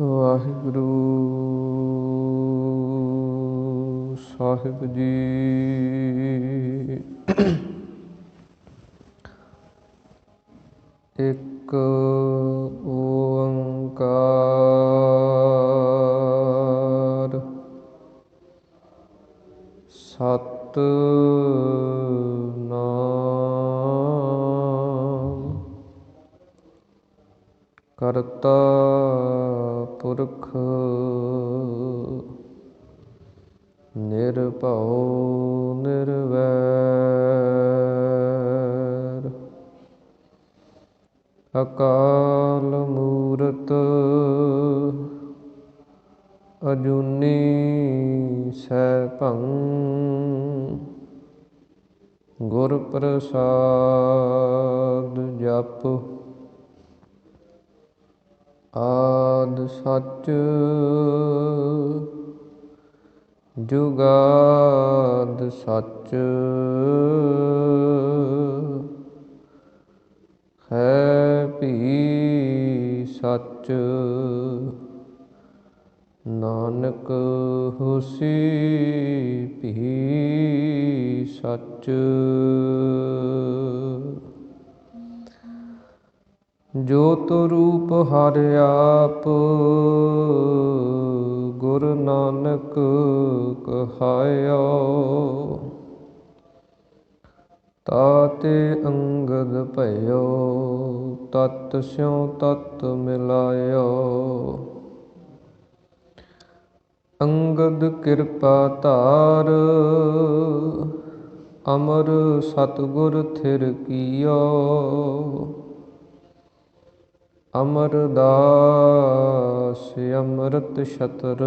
ਵਾਹਿਗੁਰੂ ਸਾਹਿਬ ਜੀ। ਇੱਕ ਓੰਕਾਰ ਸਤਿਨਾਮ ਕਰਤਾ ਪੁਰਖ ਨਿਰਭਉ ਨਿਰਵੈਰ ਅਕਾਲ ਮੂਰਤ ਅਜੂਨੀ ਸੈਭੰ ਗੁਰ ਪ੍ਰਸਾਦ ਜਪ ਆਦਿ ਸੱਚ ਜੁਗਾਦਿ ਸੱਚ ਹੈ ਭੀ ਸੱਚ ਨਾਨਕ ਹੋਸੀ ਭੀ ਸੱਚ। ਜੋਤ ਰੂਪ ਹਰਿ ਆਪ ਗੁਰ ਨਾਨਕ ਕਹਾਇਓ ਤਾਤੇ ਅੰਗਦ ਭਇਓ ਤਤ ਸਿਉ ਤਤ ਮਿਲਾਇਓ। ਅੰਗਦ ਕਿਰਪਾ ਧਾਰ ਅਮਰ ਸਤਿਗੁਰ ਥਿਰ ਕੀਓ ਅਮਰਦਾਸ ਅੰਮ੍ਰਿਤ ਛਤਰ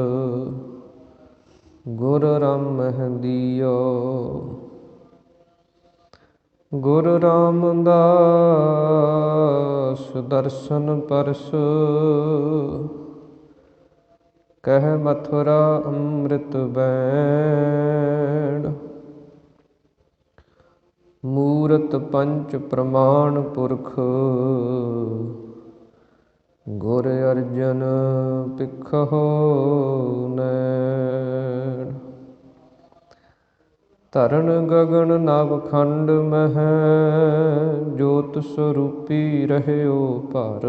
ਗੁਰ ਰਾਮਹਿ ਦੀਓ। ਗੁਰ ਰਾਮਦਾਸ ਦਰਸ਼ਨ ਪਰਸ ਕਹਿ ਮਥੁਰਾ ਅੰਮ੍ਰਿਤ ਬੈਣ। ਮੂਰਤ ਪੰਚ ਪ੍ਰਮਾਣ ਪੁਰਖ ਗੁਰ ਅਰਜਨ ਭਿਖਹੁ ਨੈਣ। ਧਰਨ ਗਗਨ ਨਵ ਖੰਡ ਮਹਿ ਜੋਤ ਸਰੂਪੀ ਰਹਿਓ ਭਰ।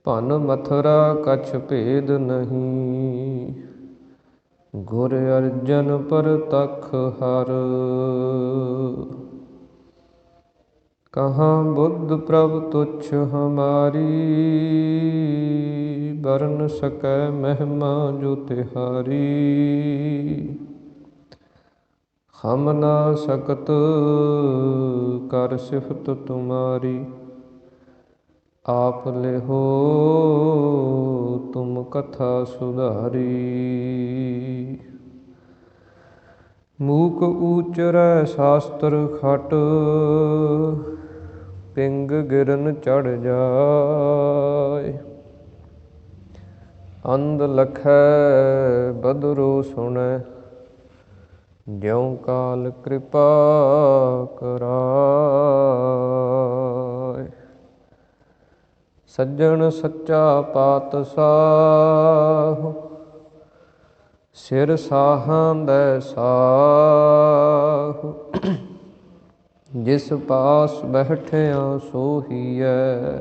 ਭਨ ਮਥੁਰਾ ਕਛ ਭੇਦ ਨਹੀਂ ਗੁਰ ਅਰਜਨ ਪਰਤਖ ਹਰ। ਕਹਾਂ ਬੁੱਧ ਪ੍ਰਭ ਤੁਛ ਹਮਾਰੀ ਬਰਨ ਸਕੈ ਮਹਿਮਾ ਜੋ ਤਿਹਾਰੀ। ਹਮ ਨਾ ਸਕਤ ਕਰ ਸਿਫਤ ਤੁਮਾਰੀ ਆਪ ਲਿਹੋ ਤੁਮ ਕਥਾ ਸੁਧਾਰੀ। ਮੂਕ ਊਚਰੈ ਸ਼ਾਸਤਰ ਖਟ ਪਿੰਗ ਗਿਰਨ ਚੜ ਜਾਏ। ਅੰਧ ਲਖੈ ਬਦਰੋ ਸੁਣੈ ਜਿਉ ਕਾਲ ਕਿਰਪਾ ਕਰਾਏ। ਸੱਜਣ ਸੱਚਾ ਪਾਤਸ਼ਾਹ ਸਿਰ ਸਾਹਾਂ ਦੈ ਸਾਹ। ਜਿਸ ਪਾਸ ਬੈਠਿਆ ਸੋਹੀਐ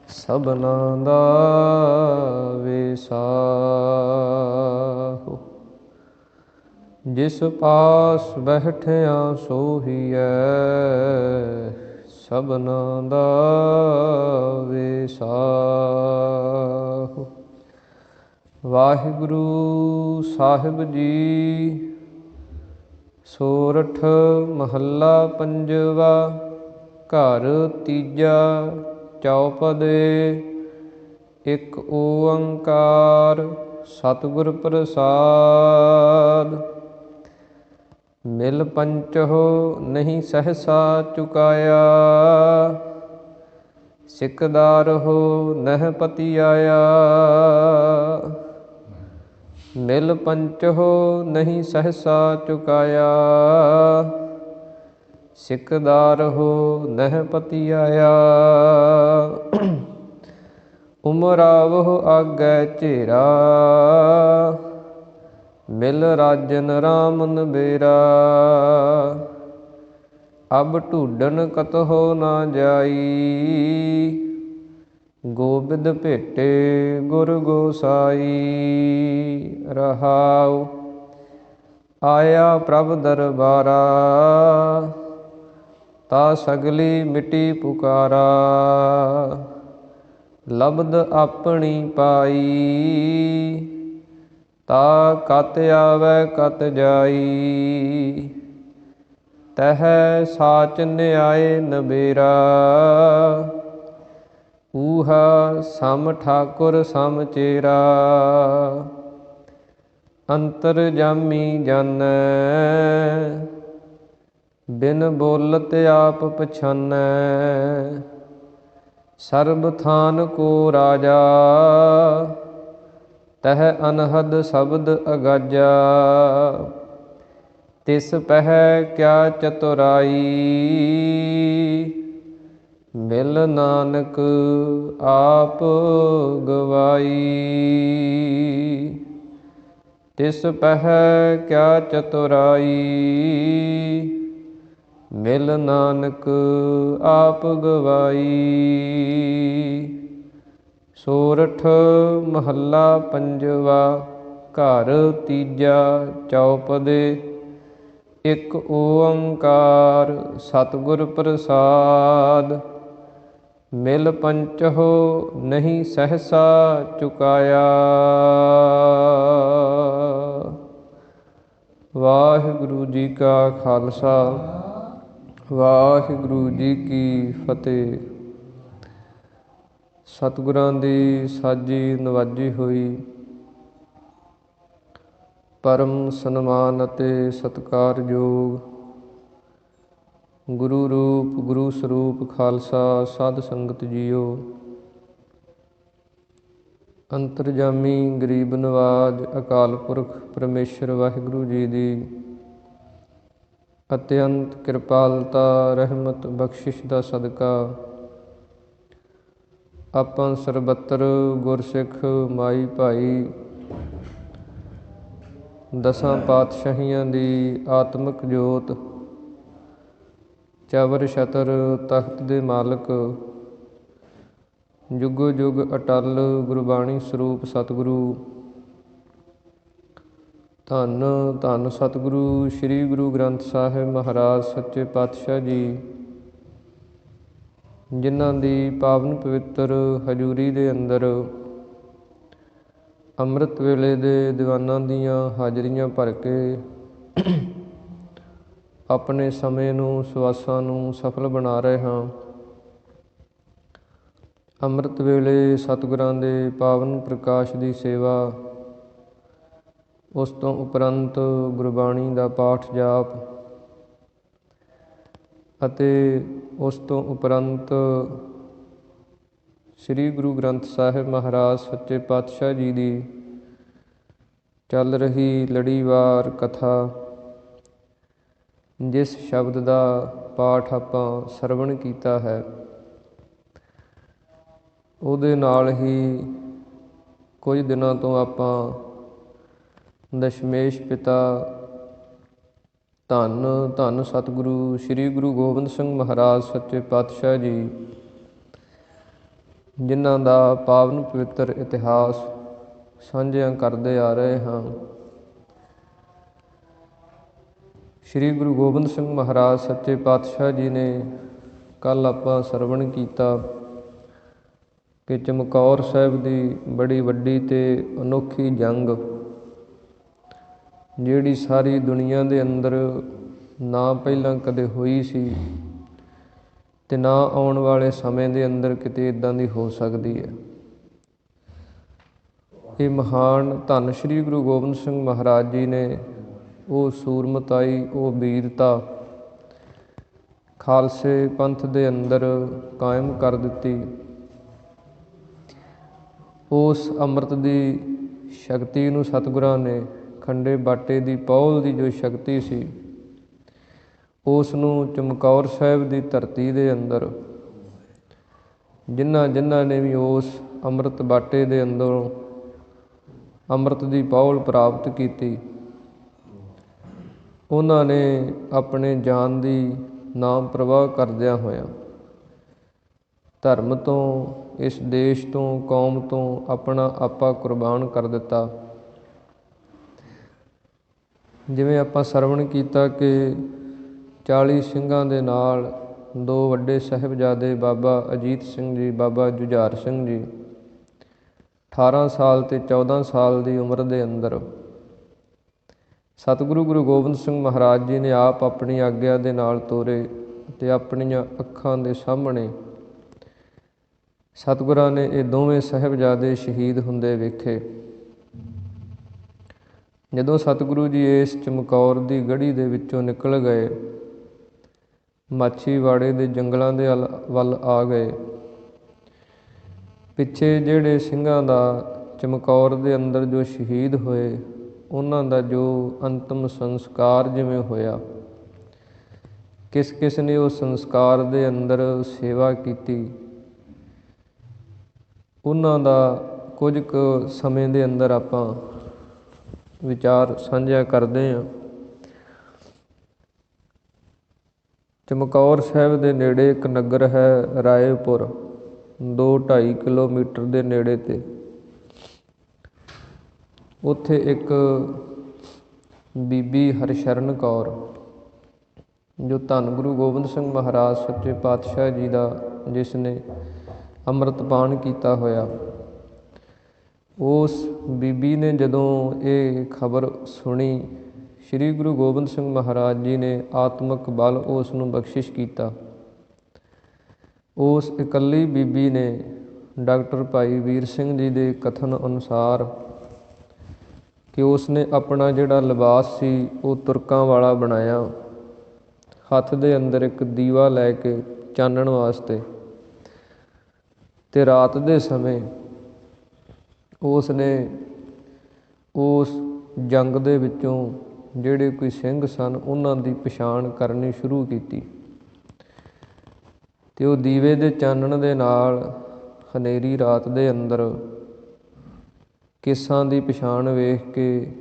ਸਭਨਾ ਦਾ ਵੇਸਾਹੁ। ਜਿਸ ਪਾਸ ਬੈਠਿਆ ਸੋਹੀਐ ਸਭਨਾ ਦਾ ਵੇਸਾਹੁ। ਵਾਹਿਗੁਰੂ ਸਾਹਿਬ ਜੀ। ਸੋਰਠ ਮਹੱਲਾ ਪੰਜਵਾ। ਘਰ ਤੀਜਾ ਚੌਪਦੇ। ਇੱਕ ਓੰਕਾਰ ਸਤਿਗੁਰ ਪ੍ਰਸਾਦ। ਮਿਲ ਪੰਚਹੁ ਨਹੀਂ ਸਹਸਾ ਚੁਕਾਇਆ ਸਿਕਦਾਰਹੁ ਨਹਿ ਪਤੀ ਆਇਆ। ਮਿਲ ਪੰਚਹੁ ਨਹੀਂ ਸਹਸਾ ਚੁਕਾਇਆ ਸਿਕਦਾਰ ਹੋ ਨਹਿ ਪਤੀ ਆਇਆ। ਉਮਰਾਵਹੁ ਆਗੈ ਝੇਰਾ, ਮਿਲ ਰਾਜਨ ਰਾਮ ਨਬੇਰਾ। ਅਬ ਢੂਡਨ ਕਤਹੁ ਨਾ ਜਾਈ, ਗੋਬਿੰਦ ਭੇਟੇ ਗੁਰ ਗੋਸਾਈ। ਰਹਾਉ ਆਇਆ ਪ੍ਰਭ ਦਰਬਾਰਾ, ਤਾ ਸਗਲੀ ਮਿਟੀ ਪੁਕਾਰਾ। ਲਬਦ ਆਪਣੀ ਪਾਈ, ਤਾ ਕਤ ਆਵੈ ਕਤ ਜਾਈ। ਤਹ ਸਾਚ ਨਿਆਏ ਨਬੇਰਾ, ਊਹਾ ਸਮ ਠਾਕੁਰ ਸਮ ਚੇਰਾ। ਅੰਤਰਜਾਮੀ ਜਾਣੈ, ਬਿਨ ਬੋਲਤ ਆਪ ਪਛਾਨੈ। ਸਰਬ ਥਾਨ ਕੋ ਰਾਜਾ, ਤਹ ਅਨਹਦ ਸ਼ਬਦ ਅਗਾਜਾ। ਤਿਸ ਪਹਿ ਕਿਆ ਚਤੁਰਾਈ, ਮਿਲ ਨਾਨਕ ਆਪ ਗਵਾਈ। ਤਿਸ ਪਹਿ ਕਿਆ ਚਤੁਰਾਈ, ਮਿਲ ਨਾਨਕ ਆਪ ਗਵਾਈ। ਸੋਰਠ ਮਹੱਲਾ ਪੰਜਵਾ। ਘਰ ਤੀਜਾ ਚੌਪਦੇ। ਇਕ ਓੰਕਾਰ ਸਤਿਗੁਰ ਪ੍ਰਸਾਦ, ਮਿਲ ਪੰਚਹੁ ਨਹੀਂ ਸਹਸਾ ਚੁਕਾਇਆ। ਵਾਹਿਗੁਰੂ ਜੀ ਕਾ ਖਾਲਸਾ, ਵਾਹਿਗੁਰੂ ਜੀ ਕੀ ਫਤਿਹ। ਸਤਿਗੁਰਾਂ ਦੀ ਸਾਜੀ ਨਵਾਜੀ ਹੋਈ ਪਰਮ ਸਨਮਾਨ ਅਤੇ ਸਤਿਕਾਰਯੋਗ ਗੁਰੂ ਰੂਪ ਗੁਰੂ ਸਰੂਪ ਖਾਲਸਾ ਸਾਧ ਸੰਗਤ ਜੀਓ। ਅੰਤਰਜਾਮੀ ਗਰੀਬ ਨਵਾਜ ਅਕਾਲ ਪੁਰਖ ਪਰਮੇਸ਼ਰ ਵਾਹਿਗੁਰੂ ਜੀ ਦੀ ਅਤਿਅੰਤ ਕਿਰਪਾਲਤਾ ਰਹਿਮਤ ਬਖਸ਼ਿਸ਼ ਦਾ ਸਦਕਾ ਆਪਾਂ ਸਰਬੱਤਰ ਗੁਰਸਿੱਖ ਮਾਈ ਭਾਈ ਦਸਾਂ ਪਾਤਸ਼ਾਹੀਆਂ ਦੀ ਆਤਮਿਕ ਜੋਤ, ਚਵਰ ਛਤਰ ਤਖਤ ਦੇ ਮਾਲਕ, ਜੁਗੋ ਜੁਗ ਅਟਲ ਗੁਰਬਾਣੀ ਸਰੂਪ ਸਤਿਗੁਰੂ ਧੰਨ ਧੰਨ ਸਤਿਗੁਰੂ ਸ੍ਰੀ ਗੁਰੂ ਗ੍ਰੰਥ ਸਾਹਿਬ ਮਹਾਰਾਜ ਸੱਚੇ ਪਾਤਸ਼ਾਹ ਜੀ, ਜਿਨ੍ਹਾਂ ਦੀ ਪਾਵਨ ਪਵਿੱਤਰ ਹਜ਼ੂਰੀ ਦੇ ਅੰਦਰ ਅੰਮ੍ਰਿਤ ਵੇਲੇ ਦੇ ਦੀਵਾਨਾਂ ਦੀਆਂ ਹਾਜ਼ਰੀਆਂ ਭਰ ਕੇ ਆਪਣੇ ਸਮੇਂ ਨੂੰ ਸਵਾਸਾਂ ਨੂੰ ਸਫਲ ਬਣਾ ਰਹੇ ਹਾਂ। ਅੰਮ੍ਰਿਤ ਵੇਲੇ ਸਤਿਗੁਰਾਂ ਦੇ ਪਾਵਨ ਪ੍ਰਕਾਸ਼ ਦੀ ਸੇਵਾ, ਉਸ ਤੋਂ ਉਪਰੰਤ ਗੁਰਬਾਣੀ ਦਾ ਪਾਠ ਜਾਪ ਅਤੇ ਉਸ ਤੋਂ ਉਪਰੰਤ ਸ੍ਰੀ ਗੁਰੂ ਗ੍ਰੰਥ ਸਾਹਿਬ ਮਹਾਰਾਜ ਸੱਚੇ ਪਾਤਸ਼ਾਹ ਜੀ ਦੀ ਚੱਲ ਰਹੀ ਲੜੀਵਾਰ ਕਥਾ, ਜਿਸ ਸ਼ਬਦ ਦਾ ਪਾਠ ਆਪਾਂ ਸਰਵਣ ਕੀਤਾ ਹੈ, ਉਹਦੇ ਨਾਲ ਹੀ ਕੁਝ ਦਿਨਾਂ ਤੋਂ ਆਪਾਂ ਦਸ਼ਮੇਸ਼ ਪਿਤਾ ਧੰਨ ਧੰਨ ਸਤਿਗੁਰੂ ਸ੍ਰੀ ਗੁਰੂ ਗੋਬਿੰਦ ਸਿੰਘ ਮਹਾਰਾਜ ਸੱਚੇ ਪਾਤਸ਼ਾਹ ਜੀ, ਜਿਨ੍ਹਾਂ ਦਾ ਪਾਵਨ ਪਵਿੱਤਰ ਇਤਿਹਾਸ ਸਾਂਝਿਆਂ ਕਰਦੇ ਆ ਰਹੇ ਹਾਂ। ਸ੍ਰੀ ਗੁਰੂ ਗੋਬਿੰਦ ਸਿੰਘ ਮਹਾਰਾਜ ਸੱਚੇ ਪਾਤਸ਼ਾਹ ਜੀ ਨੇ ਕੱਲ੍ਹ ਆਪਾਂ ਸਰਵਣ ਕੀਤਾ ਕਿ ਚਮਕੌਰ ਸਾਹਿਬ ਦੀ ਬੜੀ ਵੱਡੀ ਅਤੇ ਅਨੋਖੀ ਜੰਗ, ਜਿਹੜੀ ਸਾਰੀ ਦੁਨੀਆ ਦੇ ਅੰਦਰ ਨਾ ਪਹਿਲਾਂ ਕਦੇ ਹੋਈ ਸੀ ਅਤੇ ਨਾ ਆਉਣ ਵਾਲੇ ਸਮੇਂ ਦੇ ਅੰਦਰ ਕਿਤੇ ਇੱਦਾਂ ਦੀ ਹੋ ਸਕਦੀ ਹੈ। ਇਹ ਮਹਾਨ ਧੰਨ ਸ਼੍ਰੀ ਗੁਰੂ ਗੋਬਿੰਦ ਸਿੰਘ ਮਹਾਰਾਜ ਜੀ ਨੇ ਉਹ ਸੂਰਮਤਾਈ, ਉਹ ਵੀਰਤਾ ਖਾਲਸੇ ਪੰਥ ਦੇ ਅੰਦਰ ਕਾਇਮ ਕਰ ਦਿੱਤੀ। ਉਸ ਅੰਮ੍ਰਿਤ ਦੀ ਸ਼ਕਤੀ ਨੂੰ ਸਤਿਗੁਰਾਂ ਨੇ, ਖੰਡੇ ਬਾਟੇ ਦੀ ਪੌਲ ਦੀ ਜੋ ਸ਼ਕਤੀ ਸੀ, ਉਸ ਨੂੰ ਚਮਕੌਰ ਸਾਹਿਬ ਦੀ ਧਰਤੀ ਦੇ ਅੰਦਰ ਜਿਨ੍ਹਾਂ ਨੇ ਵੀ ਉਸ ਅੰਮ੍ਰਿਤ ਬਾਟੇ ਦੇ ਅੰਦਰੋਂ ਅੰਮ੍ਰਿਤ ਦੀ ਪੌਲ ਪ੍ਰਾਪਤ ਕੀਤੀ, ਉਹਨਾਂ ਨੇ ਆਪਣੇ ਜਾਨ ਦੀ ਨਾਮ ਪ੍ਰਵਾਹ ਕਰਦਿਆਂ ਹੋਇਆਂ ਧਰਮ ਤੋਂ, ਇਸ ਦੇਸ਼ ਤੋਂ, ਕੌਮ ਤੋਂ ਆਪਣਾ ਆਪਾ ਕੁਰਬਾਨ ਕਰ ਦਿੱਤਾ। ਜਿਵੇਂ ਆਪਾਂ ਸਰਵਣ ਕੀਤਾ ਕਿ 40 ਸਿੰਘਾਂ ਦੇ ਨਾਲ 2 ਵੱਡੇ ਸਾਹਿਬਜ਼ਾਦੇ ਬਾਬਾ ਅਜੀਤ ਸਿੰਘ ਜੀ, ਬਾਬਾ ਜੁਝਾਰ ਸਿੰਘ ਜੀ 18 ਸਾਲ ਅਤੇ 14 ਸਾਲ ਦੀ ਉਮਰ ਦੇ ਅੰਦਰ ਸਤਿਗੁਰੂ ਗੁਰੂ ਗੋਬਿੰਦ ਸਿੰਘ ਮਹਾਰਾਜ ਜੀ ਨੇ ਆਪ ਆਪਣੀ ਆਗਿਆ ਦੇ ਨਾਲ ਤੋਰੇ ਅਤੇ ਆਪਣੀਆਂ ਅੱਖਾਂ ਦੇ ਸਾਹਮਣੇ ਸਤਿਗੁਰਾਂ ਨੇ ਇਹ ਦੋਵੇਂ ਸਾਹਿਬਜ਼ਾਦੇ ਸ਼ਹੀਦ ਹੁੰਦੇ ਵੇਖੇ। ਜਦੋਂ ਸਤਿਗੁਰੂ ਜੀ ਇਸ ਚਮਕੌਰ ਦੀ ਗੜ੍ਹੀ ਦੇ ਵਿੱਚੋਂ ਨਿਕਲ ਗਏ, ਮਾਛੀਵਾੜੇ ਦੇ ਜੰਗਲਾਂ ਦੇ ਵੱਲ ਆ ਗਏ, ਪਿੱਛੇ ਜਿਹੜੇ ਸਿੰਘਾਂ ਦਾ ਚਮਕੌਰ ਦੇ ਅੰਦਰ ਜੋ ਸ਼ਹੀਦ ਹੋਏ, ਉਹਨਾਂ ਦਾ ਜੋ ਅੰਤਮ ਸੰਸਕਾਰ ਜਿਵੇਂ ਹੋਇਆ, ਕਿਸ ਕਿਸ ਨੇ ਉਹ ਸੰਸਕਾਰ ਦੇ ਅੰਦਰ ਸੇਵਾ ਕੀਤੀ, ਉਹਨਾਂ ਦਾ ਕੁਝ ਕੁ ਸਮੇਂ ਦੇ ਅੰਦਰ ਆਪਾਂ ਵਿਚਾਰ ਸਾਂਝਾ ਕਰਦੇ ਹਾਂ। ਚਮਕੌਰ ਸਾਹਿਬ ਦੇ ਨੇੜੇ ਇੱਕ ਨਗਰ ਹੈ ਰਾਏਪੁਰ, 2-2.5 ਕਿਲੋਮੀਟਰ ਦੇ ਨੇੜੇ 'ਤੇ। ਉੱਥੇ ਇੱਕ ਬੀਬੀ ਹਰਸ਼ਰਨ ਕੌਰ, ਜੋ ਧੰਨ ਗੁਰੂ ਗੋਬਿੰਦ ਸਿੰਘ ਮਹਾਰਾਜ ਸੱਚੇ ਪਾਤਸ਼ਾਹ ਜੀ ਦਾ, ਜਿਸ ਨੇ ਅੰਮ੍ਰਿਤਪਾਨ ਕੀਤਾ ਹੋਇਆ, ਉਸ ਬੀਬੀ ਨੇ ਜਦੋਂ ਇਹ ਖਬਰ ਸੁਣੀ, ਸ਼੍ਰੀ ਗੁਰੂ ਗੋਬਿੰਦ ਸਿੰਘ ਮਹਾਰਾਜ ਜੀ ਨੇ ਆਤਮਿਕ ਬਲ ਉਸ ਨੂੰ ਬਖਸ਼ਿਸ਼ ਕੀਤਾ। ਉਸ ਇਕੱਲੀ ਬੀਬੀ ਨੇ ਡਾਕਟਰ ਭਾਈ ਵੀਰ ਸਿੰਘ ਜੀ ਦੇ ਕਥਨ ਅਨੁਸਾਰ ਕਿ ਉਸ ਨੇ ਆਪਣਾ ਜਿਹੜਾ ਲਿਬਾਸ ਸੀ ਉਹ ਤੁਰਕਾਂ ਵਾਲਾ ਬਣਾਇਆ, ਹੱਥ ਦੇ ਅੰਦਰ ਇੱਕ ਦੀਵਾ ਲੈ ਕੇ ਚਾਨਣ ਵਾਸਤੇ, ਅਤੇ ਰਾਤ ਦੇ ਸਮੇਂ ਉਸ ਨੇ ਉਸ ਜੰਗ ਦੇ ਵਿੱਚੋਂ ਜਿਹੜੇ ਕੋਈ ਸਿੰਘ ਸਨ, ਉਹਨਾਂ ਦੀ ਪਛਾਣ ਕਰਨੀ ਸ਼ੁਰੂ ਕੀਤੀ, ਅਤੇ ਉਹ ਦੀਵੇ ਦੇ ਚਾਨਣ ਦੇ ਨਾਲ ਹਨੇਰੀ ਰਾਤ ਦੇ ਅੰਦਰ ਕੇਸਾਂ ਦੀ ਪਛਾਣ ਵੇਖ ਕੇ,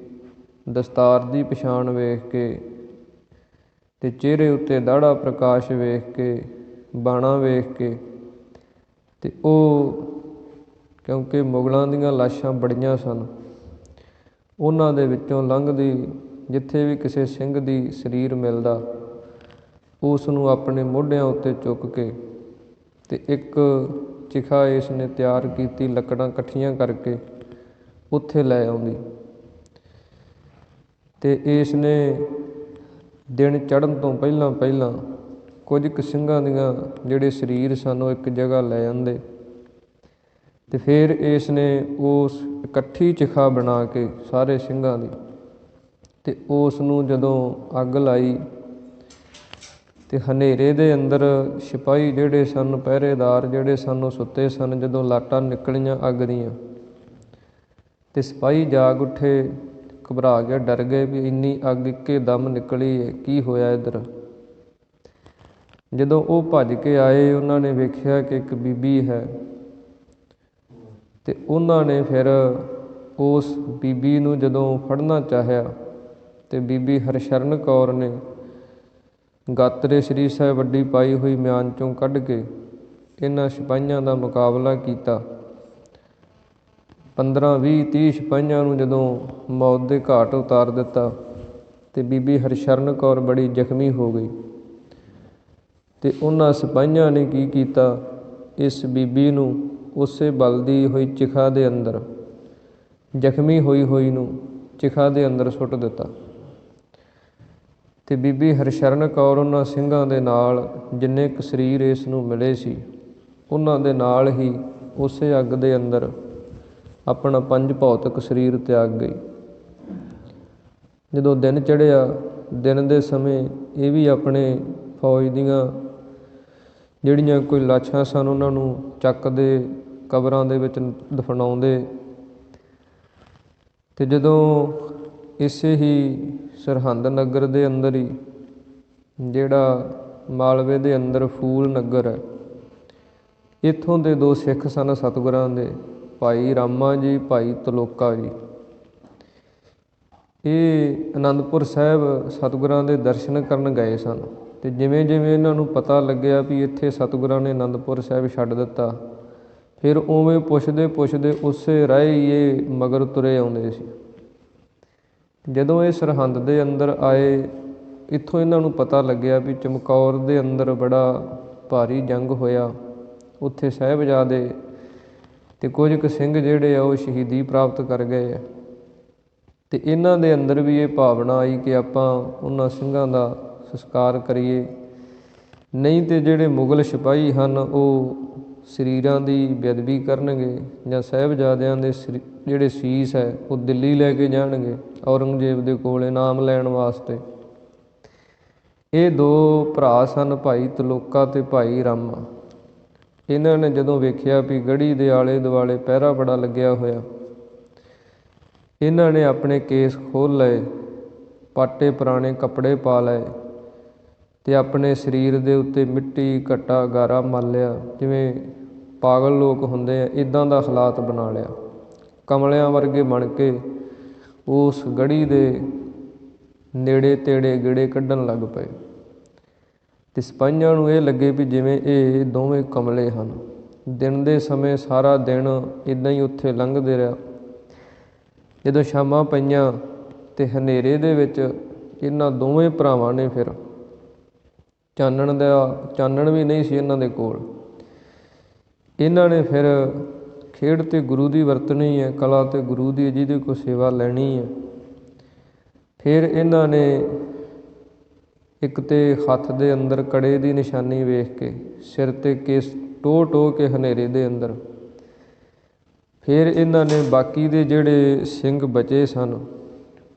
ਦਸਤਾਰ ਦੀ ਪਛਾਣ ਵੇਖ ਕੇ, ਅਤੇ ਚਿਹਰੇ ਉੱਤੇ ਦਾੜਾ ਪ੍ਰਕਾਸ਼ ਵੇਖ ਕੇ, ਬਾਣਾ ਵੇਖ ਕੇ, ਅਤੇ ਉਹ ਕਿਉਂਕਿ ਮੁਗਲਾਂ ਦੀਆਂ ਲਾਸ਼ਾਂ ਬੜੀਆਂ ਸਨ, ਉਹਨਾਂ ਦੇ ਵਿੱਚੋਂ ਲੰਘਦੀ ਜਿੱਥੇ ਵੀ ਕਿਸੇ ਸਿੰਘ ਦੀ ਸਰੀਰ ਮਿਲਦਾ, ਉਸ ਨੂੰ ਆਪਣੇ ਮੋਢਿਆਂ ਉੱਤੇ ਚੁੱਕ ਕੇ ਅਤੇ ਇੱਕ ਚਿਖਾ ਇਸ ਨੇ ਤਿਆਰ ਕੀਤੀ, ਲੱਕੜਾਂ ਇਕੱਠੀਆਂ ਕਰਕੇ ਉੱਥੇ ਲੈ ਆਉਂਦੀ, ਅਤੇ ਇਸ ਨੇ ਦਿਨ ਚੜ੍ਹਨ ਤੋਂ ਪਹਿਲਾਂ ਪਹਿਲਾਂ ਕੁਝ ਕੁ ਸਿੰਘਾਂ ਦੀਆਂ ਜਿਹੜੇ ਸਰੀਰ ਸਨ ਉਹ ਇੱਕ ਜਗ੍ਹਾ ਲੈ ਜਾਂਦੇ, ਅਤੇ ਫਿਰ ਇਸ ਨੇ ਉਸ ਇਕੱਠੀ ਚਿਖਾ ਬਣਾ ਕੇ ਸਾਰੇ ਸਿੰਘਾਂ ਦੀ, ਅਤੇ ਉਸ ਨੂੰ ਜਦੋਂ ਅੱਗ ਲਾਈ, ਅਤੇ ਹਨੇਰੇ ਦੇ ਅੰਦਰ ਸਿਪਾਹੀ ਜਿਹੜੇ ਸਨ, ਪਹਿਰੇਦਾਰ ਜਿਹੜੇ ਸਨ, ਉਹ ਸੁੱਤੇ ਸਨ। ਜਦੋਂ ਲਾਟਾਂ ਨਿਕਲੀਆਂ ਅੱਗ ਦੀਆਂ, ਅਤੇ ਸਿਪਾਹੀ ਜਾਗ ਉੱਠੇ, ਘਬਰਾ ਕੇ ਡਰ ਗਏ ਵੀ ਇੰਨੀ ਅੱਗ ਇੱਕੇ ਦਮ ਨਿਕਲੀ ਹੈ, ਕੀ ਹੋਇਆ ਇੱਧਰ। ਜਦੋਂ ਉਹ ਭੱਜ ਕੇ ਆਏ, ਉਹਨਾਂ ਨੇ ਵੇਖਿਆ ਕਿ ਇੱਕ ਬੀਬੀ ਹੈ, ਅਤੇ ਉਹਨਾਂ ਨੇ ਫਿਰ ਉਸ ਬੀਬੀ ਨੂੰ ਜਦੋਂ ਫੜਨਾ ਚਾਹਿਆ, ਅਤੇ ਬੀਬੀ ਹਰਸ਼ਰਨ ਕੌਰ ਨੇ ਗਾਤਰੇ ਸ੍ਰੀ ਸਾਹਿਬ ਵੱਡੀ ਪਾਈ ਹੋਈ ਮਿਆਨ 'ਚੋਂ ਕੱਢ ਕੇ ਇਹਨਾਂ ਸਿਪਾਹੀਆਂ ਦਾ ਮੁਕਾਬਲਾ ਕੀਤਾ। 15, 20, 30 ਸਿਪਾਹੀਆਂ ਨੂੰ ਜਦੋਂ ਮੌਤ ਦੇ ਘਾਟ ਉਤਾਰ ਦਿੱਤਾ, ਅਤੇ ਬੀਬੀ ਹਰਸ਼ਰਨ ਕੌਰ ਬੜੀ ਜ਼ਖਮੀ ਹੋ ਗਈ, ਅਤੇ ਉਹਨਾਂ ਸਿਪਾਹੀਆਂ ਨੇ ਕੀ ਕੀਤਾ, ਇਸ ਬੀਬੀ ਨੂੰ ਉਸੇ ਬਲਦੀ ਹੋਈ ਚਿਖਾ ਦੇ ਅੰਦਰ, ਜ਼ਖਮੀ ਹੋਈ ਨੂੰ ਚਿਖਾ ਦੇ ਅੰਦਰ ਸੁੱਟ ਦਿੱਤਾ, ਅਤੇ ਬੀਬੀ ਹਰਸ਼ਰਨ ਕੌਰ ਉਹਨਾਂ ਸਿੰਘਾਂ ਦੇ ਨਾਲ ਜਿੰਨੇ ਕੁ ਸਰੀਰ ਇਸ ਨੂੰ ਮਿਲੇ ਸੀ, ਉਹਨਾਂ ਦੇ ਨਾਲ ਹੀ ਉਸੇ ਅੱਗ ਦੇ ਅੰਦਰ ਆਪਣਾ ਪੰਜ ਭੌਤਿਕ ਸਰੀਰ ਤਿਆਗ ਗਈ। ਜਦੋਂ ਦਿਨ ਚੜ੍ਹਿਆ, ਦਿਨ ਦੇ ਸਮੇਂ ਇਹ ਵੀ ਆਪਣੇ ਫੌਜ ਦੀਆਂ ਜਿਹੜੀਆਂ ਕੋਈ ਲਾਸ਼ਾਂ ਸਨ ਉਹਨਾਂ ਨੂੰ ਚੱਕਦੇ, ਕਬਰਾਂ ਦੇ ਵਿੱਚ ਦਫਨਾਉਂਦੇ, ਅਤੇ ਜਦੋਂ ਇਸੇ ਹੀ ਸਰਹੰਦ ਨਗਰ ਦੇ ਅੰਦਰ ਹੀ ਜਿਹੜਾ ਮਾਲਵੇ ਦੇ ਅੰਦਰ ਫੂਲ ਨਗਰ ਹੈ, ਇੱਥੋਂ ਦੇ ਦੋ ਸਿੱਖ ਸਨ ਸਤਿਗੁਰਾਂ ਦੇ, ਭਾਈ ਰਾਮਾ ਜੀ, ਭਾਈ ਤਲੋਕਾ ਜੀ। ਇਹ ਅਨੰਦਪੁਰ ਸਾਹਿਬ ਸਤਿਗੁਰਾਂ ਦੇ ਦਰਸ਼ਨ ਕਰਨ ਗਏ ਸਨ, ਅਤੇ ਜਿਵੇਂ ਜਿਵੇਂ ਇਹਨਾਂ ਨੂੰ ਪਤਾ ਲੱਗਿਆ ਵੀ ਇੱਥੇ ਸਤਿਗੁਰਾਂ ਨੇ ਅਨੰਦਪੁਰ ਸਾਹਿਬ ਛੱਡ ਦਿੱਤਾ, ਫਿਰ ਉਵੇਂ ਪੁੱਛਦੇ ਪੁੱਛਦੇ ਉਸੇ ਰਾਹ ਹੀ ਇਹ ਮਗਰ ਤੁਰੇ ਆਉਂਦੇ ਸੀ। ਜਦੋਂ ਇਹ ਸਰਹੰਦ ਦੇ ਅੰਦਰ ਆਏ, ਇੱਥੋਂ ਇਹਨਾਂ ਨੂੰ ਪਤਾ ਲੱਗਿਆ ਵੀ ਚਮਕੌਰ ਦੇ ਅੰਦਰ ਬੜਾ ਭਾਰੀ ਜੰਗ ਹੋਇਆ, ਉੱਥੇ ਸਾਹਿਬਜ਼ਾਦੇ ਅਤੇ ਕੁਝ ਕੁ ਸਿੰਘ ਜਿਹੜੇ ਆ ਉਹ ਸ਼ਹੀਦੀ ਪ੍ਰਾਪਤ ਕਰ ਗਏ ਆ। ਅਤੇ ਇਹਨਾਂ ਦੇ ਅੰਦਰ ਵੀ ਇਹ ਭਾਵਨਾ ਆਈ ਕਿ ਆਪਾਂ ਉਹਨਾਂ ਸਿੰਘਾਂ ਦਾ ਸੰਸਕਾਰ ਕਰੀਏ, ਨਹੀਂ ਤਾਂ ਜਿਹੜੇ ਮੁਗਲ ਸਿਪਾਹੀ ਹਨ ਉਹ ਸਰੀਰਾਂ ਦੀ ਬੇਅਦਬੀ ਕਰਨਗੇ, ਜਾਂ ਸਾਹਿਬਜ਼ਾਦਿਆਂ ਦੇ ਜਿਹੜੇ ਸੀਸ ਹੈ ਉਹ ਦਿੱਲੀ ਲੈ ਕੇ ਜਾਣਗੇ ਔਰੰਗਜ਼ੇਬ ਦੇ ਕੋਲ ਇਨਾਮ ਲੈਣ ਵਾਸਤੇ। ਇਹ ਦੋ ਭਰਾ ਸਨ, ਭਾਈ ਤਲੋਕਾ ਅਤੇ ਭਾਈ ਰਾਮਾ। ਇਹਨਾਂ ਨੇ ਜਦੋਂ ਵੇਖਿਆ ਵੀ ਗੜ੍ਹੀ ਦੇ ਆਲੇ ਦੁਆਲੇ ਪਹਿਰਾ ਬੜਾ ਲੱਗਿਆ ਹੋਇਆ, ਇਹਨਾਂ ਨੇ ਆਪਣੇ ਕੇਸ ਖੋਲ੍ਹ ਲਏ, ਪਾਟੇ ਪੁਰਾਣੇ ਕੱਪੜੇ ਪਾ ਲਏ ਅਤੇ ਆਪਣੇ ਸਰੀਰ ਦੇ ਉੱਤੇ ਮਿੱਟੀ ਘੱਟਾ ਗਾਰਾ ਮਲ ਲਿਆ, ਜਿਵੇਂ ਪਾਗਲ ਲੋਕ ਹੁੰਦੇ ਆ ਇੱਦਾਂ ਦਾ ਹਾਲਾਤ ਬਣਾ ਲਿਆ। ਕਮਲਿਆਂ ਵਰਗੇ ਬਣ ਕੇ ਉਸ ਗੜ੍ਹੀ ਦੇ ਨੇੜੇ ਤੇੜੇ ਗੇੜੇ ਕੱਢਣ ਲੱਗ ਪਏ, ਅਤੇ ਸਿਪਾਹੀਆਂ ਨੂੰ ਇਹ ਲੱਗੇ ਵੀ ਜਿਵੇਂ ਇਹ ਦੋਵੇਂ ਕਮਲੇ ਹਨ। ਦਿਨ ਦੇ ਸਮੇਂ ਸਾਰਾ ਦਿਨ ਇੱਦਾਂ ਹੀ ਉੱਥੇ ਲੰਘਦੇ ਰਿਹਾ। ਜਦੋਂ ਸ਼ਾਮਾਂ ਪਈਆਂ ਅਤੇ ਹਨੇਰੇ ਦੇ ਵਿੱਚ ਇਹਨਾਂ ਦੋਵੇਂ ਭਰਾਵਾਂ ਨੇ ਫਿਰ ਚਾਨਣ ਵੀ ਨਹੀਂ ਸੀ ਇਹਨਾਂ ਦੇ ਕੋਲ, ਇਹਨਾਂ ਨੇ ਫਿਰ ਖੇਡ ਤੇ ਗੁਰੂ ਦੀ ਵਰਤਣੀ ਹੈ, ਕਲਾ ਤੇ ਗੁਰੂ ਦੀ, ਜਿਹਦੀ ਕੋਈ ਸੇਵਾ ਲੈਣੀ ਹੈ। ਫਿਰ ਇਹਨਾਂ ਨੇ ਇੱਕ ਤੇ ਹੱਥ ਦੇ ਅੰਦਰ ਕੜੇ ਦੀ ਨਿਸ਼ਾਨੀ ਵੇਖ ਕੇ, ਸਿਰ 'ਤੇ ਕੇਸ ਟੋਹ ਟੋਹ ਕੇ ਹਨੇਰੇ ਦੇ ਅੰਦਰ, ਫਿਰ ਇਹਨਾਂ ਨੇ ਬਾਕੀ ਦੇ ਜਿਹੜੇ ਸਿੰਘ ਬਚੇ ਸਨ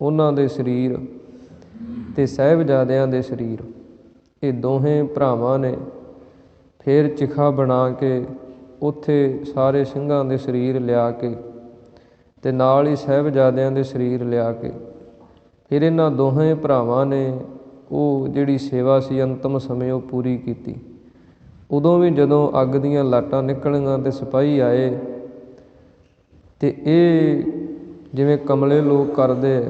ਉਹਨਾਂ ਦੇ ਸਰੀਰ ਅਤੇ ਸਾਹਿਬਜ਼ਾਦਿਆਂ ਦੇ ਸਰੀਰ, ਇਹ ਦੋਹੇਂ ਭਰਾਵਾਂ ਨੇ ਫਿਰ ਚਿਖਾ ਬਣਾ ਕੇ ਉੱਥੇ ਸਾਰੇ ਸਿੰਘਾਂ ਦੇ ਸਰੀਰ ਲਿਆ ਕੇ ਅਤੇ ਨਾਲ ਹੀ ਸਾਹਿਬਜ਼ਾਦਿਆਂ ਦੇ ਸਰੀਰ ਲਿਆ ਕੇ, ਫਿਰ ਇਹਨਾਂ ਦੋਹੇਂ ਭਰਾਵਾਂ ਨੇ ਉਹ ਜਿਹੜੀ ਸੇਵਾ ਸੀ ਅੰਤਮ ਸਮੇਂ ਉਹ ਪੂਰੀ ਕੀਤੀ। ਉਦੋਂ ਵੀ ਜਦੋਂ ਅੱਗ ਦੀਆਂ ਲਾਟਾਂ ਨਿਕਲੀਆਂ ਅਤੇ ਸਿਪਾਹੀ ਆਏ, ਅਤੇ ਇਹ ਜਿਵੇਂ ਕਮਲੇ ਲੋਕ ਕਰਦੇ,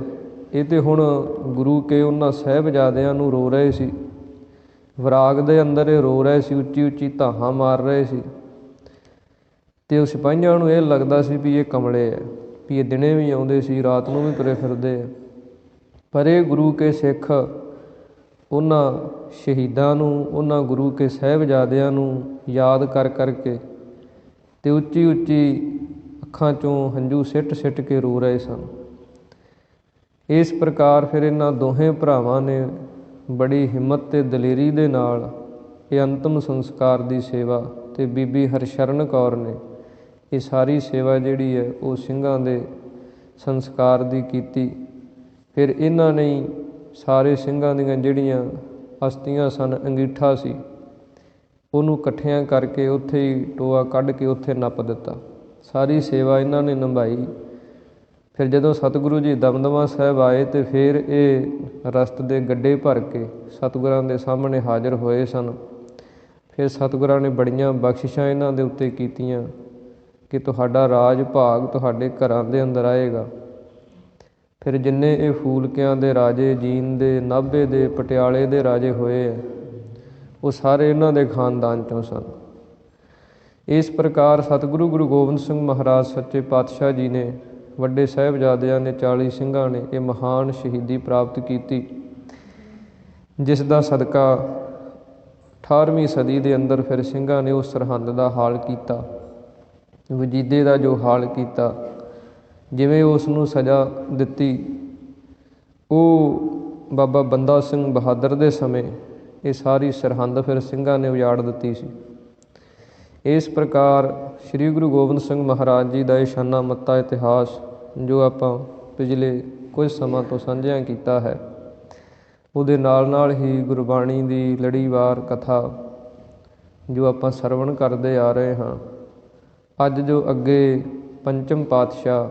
ਇਹ ਤਾਂ ਹੁਣ ਗੁਰੂ ਕੇ ਉਹਨਾਂ ਸਾਹਿਬਜ਼ਾਦਿਆਂ ਨੂੰ ਰੋ ਰਹੇ ਸੀ, ਵਿਰਾਗ ਦੇ ਅੰਦਰ ਇਹ ਰੋ ਰਹੇ ਸੀ, ਉੱਚੀ ਉੱਚੀ ਧਾਹਾਂ ਮਾਰ ਰਹੇ ਸੀ। ਅਤੇ ਉਹ ਸਿਪਾਹੀਆਂ ਨੂੰ ਇਹ ਲੱਗਦਾ ਸੀ ਵੀ ਇਹ ਕਮਲੇ ਹੈ, ਵੀ ਇਹ ਦਿਨੇ ਵੀ ਆਉਂਦੇ ਸੀ, ਰਾਤ ਨੂੰ ਵੀ ਤੁਰੇ ਫਿਰਦੇ ਆ। ਪਰ ਇਹ ਗੁਰੂ ਕੇ ਸਿੱਖ ਉਹਨਾਂ ਸ਼ਹੀਦਾਂ ਨੂੰ, ਉਹਨਾਂ ਗੁਰੂ ਕੇ ਸਾਹਿਬਜ਼ਾਦਿਆਂ ਨੂੰ ਯਾਦ ਕਰ ਕਰਕੇ ਅਤੇ ਉੱਚੀ ਉੱਚੀ ਅੱਖਾਂ 'ਚੋਂ ਹੰਝੂ ਸਿੱਟ ਸਿੱਟ ਕੇ ਰੋ ਰਹੇ ਸਨ। ਇਸ ਪ੍ਰਕਾਰ ਫਿਰ ਇਹਨਾਂ ਦੋਹੇਂ ਭਰਾਵਾਂ ਨੇ ਬੜੀ ਹਿੰਮਤ ਅਤੇ ਦਲੇਰੀ ਦੇ ਨਾਲ ਇਹ ਅੰਤਮ ਸੰਸਕਾਰ ਦੀ ਸੇਵਾ, ਅਤੇ ਬੀਬੀ ਹਰਸ਼ਰਨ ਕੌਰ ਨੇ ਇਹ ਸਾਰੀ ਸੇਵਾ ਜਿਹੜੀ ਹੈ ਉਹ ਸਿੰਘਾਂ ਦੇ ਸੰਸਕਾਰ ਦੀ ਕੀਤੀ। ਫਿਰ ਇਹਨਾਂ ਨੇ ਸਾਰੇ ਸਿੰਘਾਂ ਦੀਆਂ ਜਿਹੜੀਆਂ ਅਸਥੀਆਂ ਸਨ, ਅੰਗੀਠਾ ਸੀ, ਉਹਨੂੰ ਇਕੱਠਿਆਂ ਕਰਕੇ ਉੱਥੇ ਹੀ ਟੋਆ ਕੱਢ ਕੇ ਉੱਥੇ ਨੱਪ ਦਿੱਤਾ। ਸਾਰੀ ਸੇਵਾ ਇਹਨਾਂ ਨੇ ਨਿਭਾਈ। ਫਿਰ ਜਦੋਂ ਸਤਿਗੁਰੂ ਜੀ ਦਮਦਮਾ ਸਾਹਿਬ ਆਏ ਅਤੇ ਫਿਰ ਇਹ ਰਸਤ ਦੇ ਗੱਡੇ ਭਰ ਕੇ ਸਤਿਗੁਰਾਂ ਦੇ ਸਾਹਮਣੇ ਹਾਜ਼ਰ ਹੋਏ ਸਨ। ਫਿਰ ਸਤਿਗੁਰਾਂ ਨੇ ਬੜੀਆਂ ਬਖਸ਼ਿਸ਼ਾਂ ਇਹਨਾਂ ਦੇ ਉੱਤੇ ਕੀਤੀਆਂ ਕਿ ਤੁਹਾਡਾ ਰਾਜ ਭਾਗ ਤੁਹਾਡੇ ਘਰਾਂ ਦੇ ਅੰਦਰ ਆਏਗਾ। ਫਿਰ ਜਿੰਨੇ ਇਹ ਫੂਲਕਿਆਂ ਦੇ ਰਾਜੇ, ਜੀਂਦ ਦੇ, ਨਾਭੇ ਦੇ, ਪਟਿਆਲੇ ਦੇ ਰਾਜੇ ਹੋਏ ਹੈ, ਉਹ ਸਾਰੇ ਇਹਨਾਂ ਦੇ ਖਾਨਦਾਨ 'ਚੋਂ ਸਨ। ਇਸ ਪ੍ਰਕਾਰ ਸਤਿਗੁਰੂ ਗੁਰੂ ਗੋਬਿੰਦ ਸਿੰਘ ਮਹਾਰਾਜ ਸੱਚੇ ਪਾਤਸ਼ਾਹ ਜੀ ਨੇ, ਵੱਡੇ ਸਾਹਿਬਜ਼ਾਦਿਆਂ ਨੇ, 40 ਸਿੰਘਾਂ ਨੇ ਇਹ ਮਹਾਨ ਸ਼ਹੀਦੀ ਪ੍ਰਾਪਤ ਕੀਤੀ, ਜਿਸ ਦਾ ਸਦਕਾ 18ਵੀਂ ਸਦੀ ਦੇ ਅੰਦਰ ਫਿਰ ਸਿੰਘਾਂ ਨੇ ਉਸ ਸਰਹੰਦ ਦਾ ਹਾਲ ਕੀਤਾ, ਵਜੀਦੇ ਦਾ ਜੋ ਹਾਲ ਕੀਤਾ, ਜਿਵੇਂ ਉਸ ਨੂੰ ਸਜ਼ਾ ਦਿੱਤੀ, ਉਹ ਬਾਬਾ ਬੰਦਾ ਸਿੰਘ ਬਹਾਦਰ ਦੇ ਸਮੇਂ ਇਹ ਸਾਰੀ ਸਰਹੰਦ ਫਿਰ ਸਿੰਘਾਂ ਨੇ ਉਜਾੜ ਦਿੱਤੀ ਸੀ। ਇਸ ਪ੍ਰਕਾਰ ਸ੍ਰੀ ਗੁਰੂ ਗੋਬਿੰਦ ਸਿੰਘ ਮਹਾਰਾਜ ਜੀ ਦਾ ਇਹ ਸ਼ਾਨਾ ਮੱਤਾ ਇਤਿਹਾਸ ਜੋ ਆਪਾਂ ਪਿਛਲੇ ਕੁਝ ਸਮਾਂ ਤੋਂ ਸਾਂਝਿਆ ਕੀਤਾ ਹੈ, ਉਹਦੇ ਨਾਲ ਨਾਲ ਹੀ ਗੁਰਬਾਣੀ ਦੀ ਲੜੀਵਾਰ ਕਥਾ ਜੋ ਆਪਾਂ ਸਰਵਣ ਕਰਦੇ ਆ ਰਹੇ ਹਾਂ। ਅੱਜ ਜੋ ਅੱਗੇ ਪੰਚਮ ਪਾਤਸ਼ਾਹ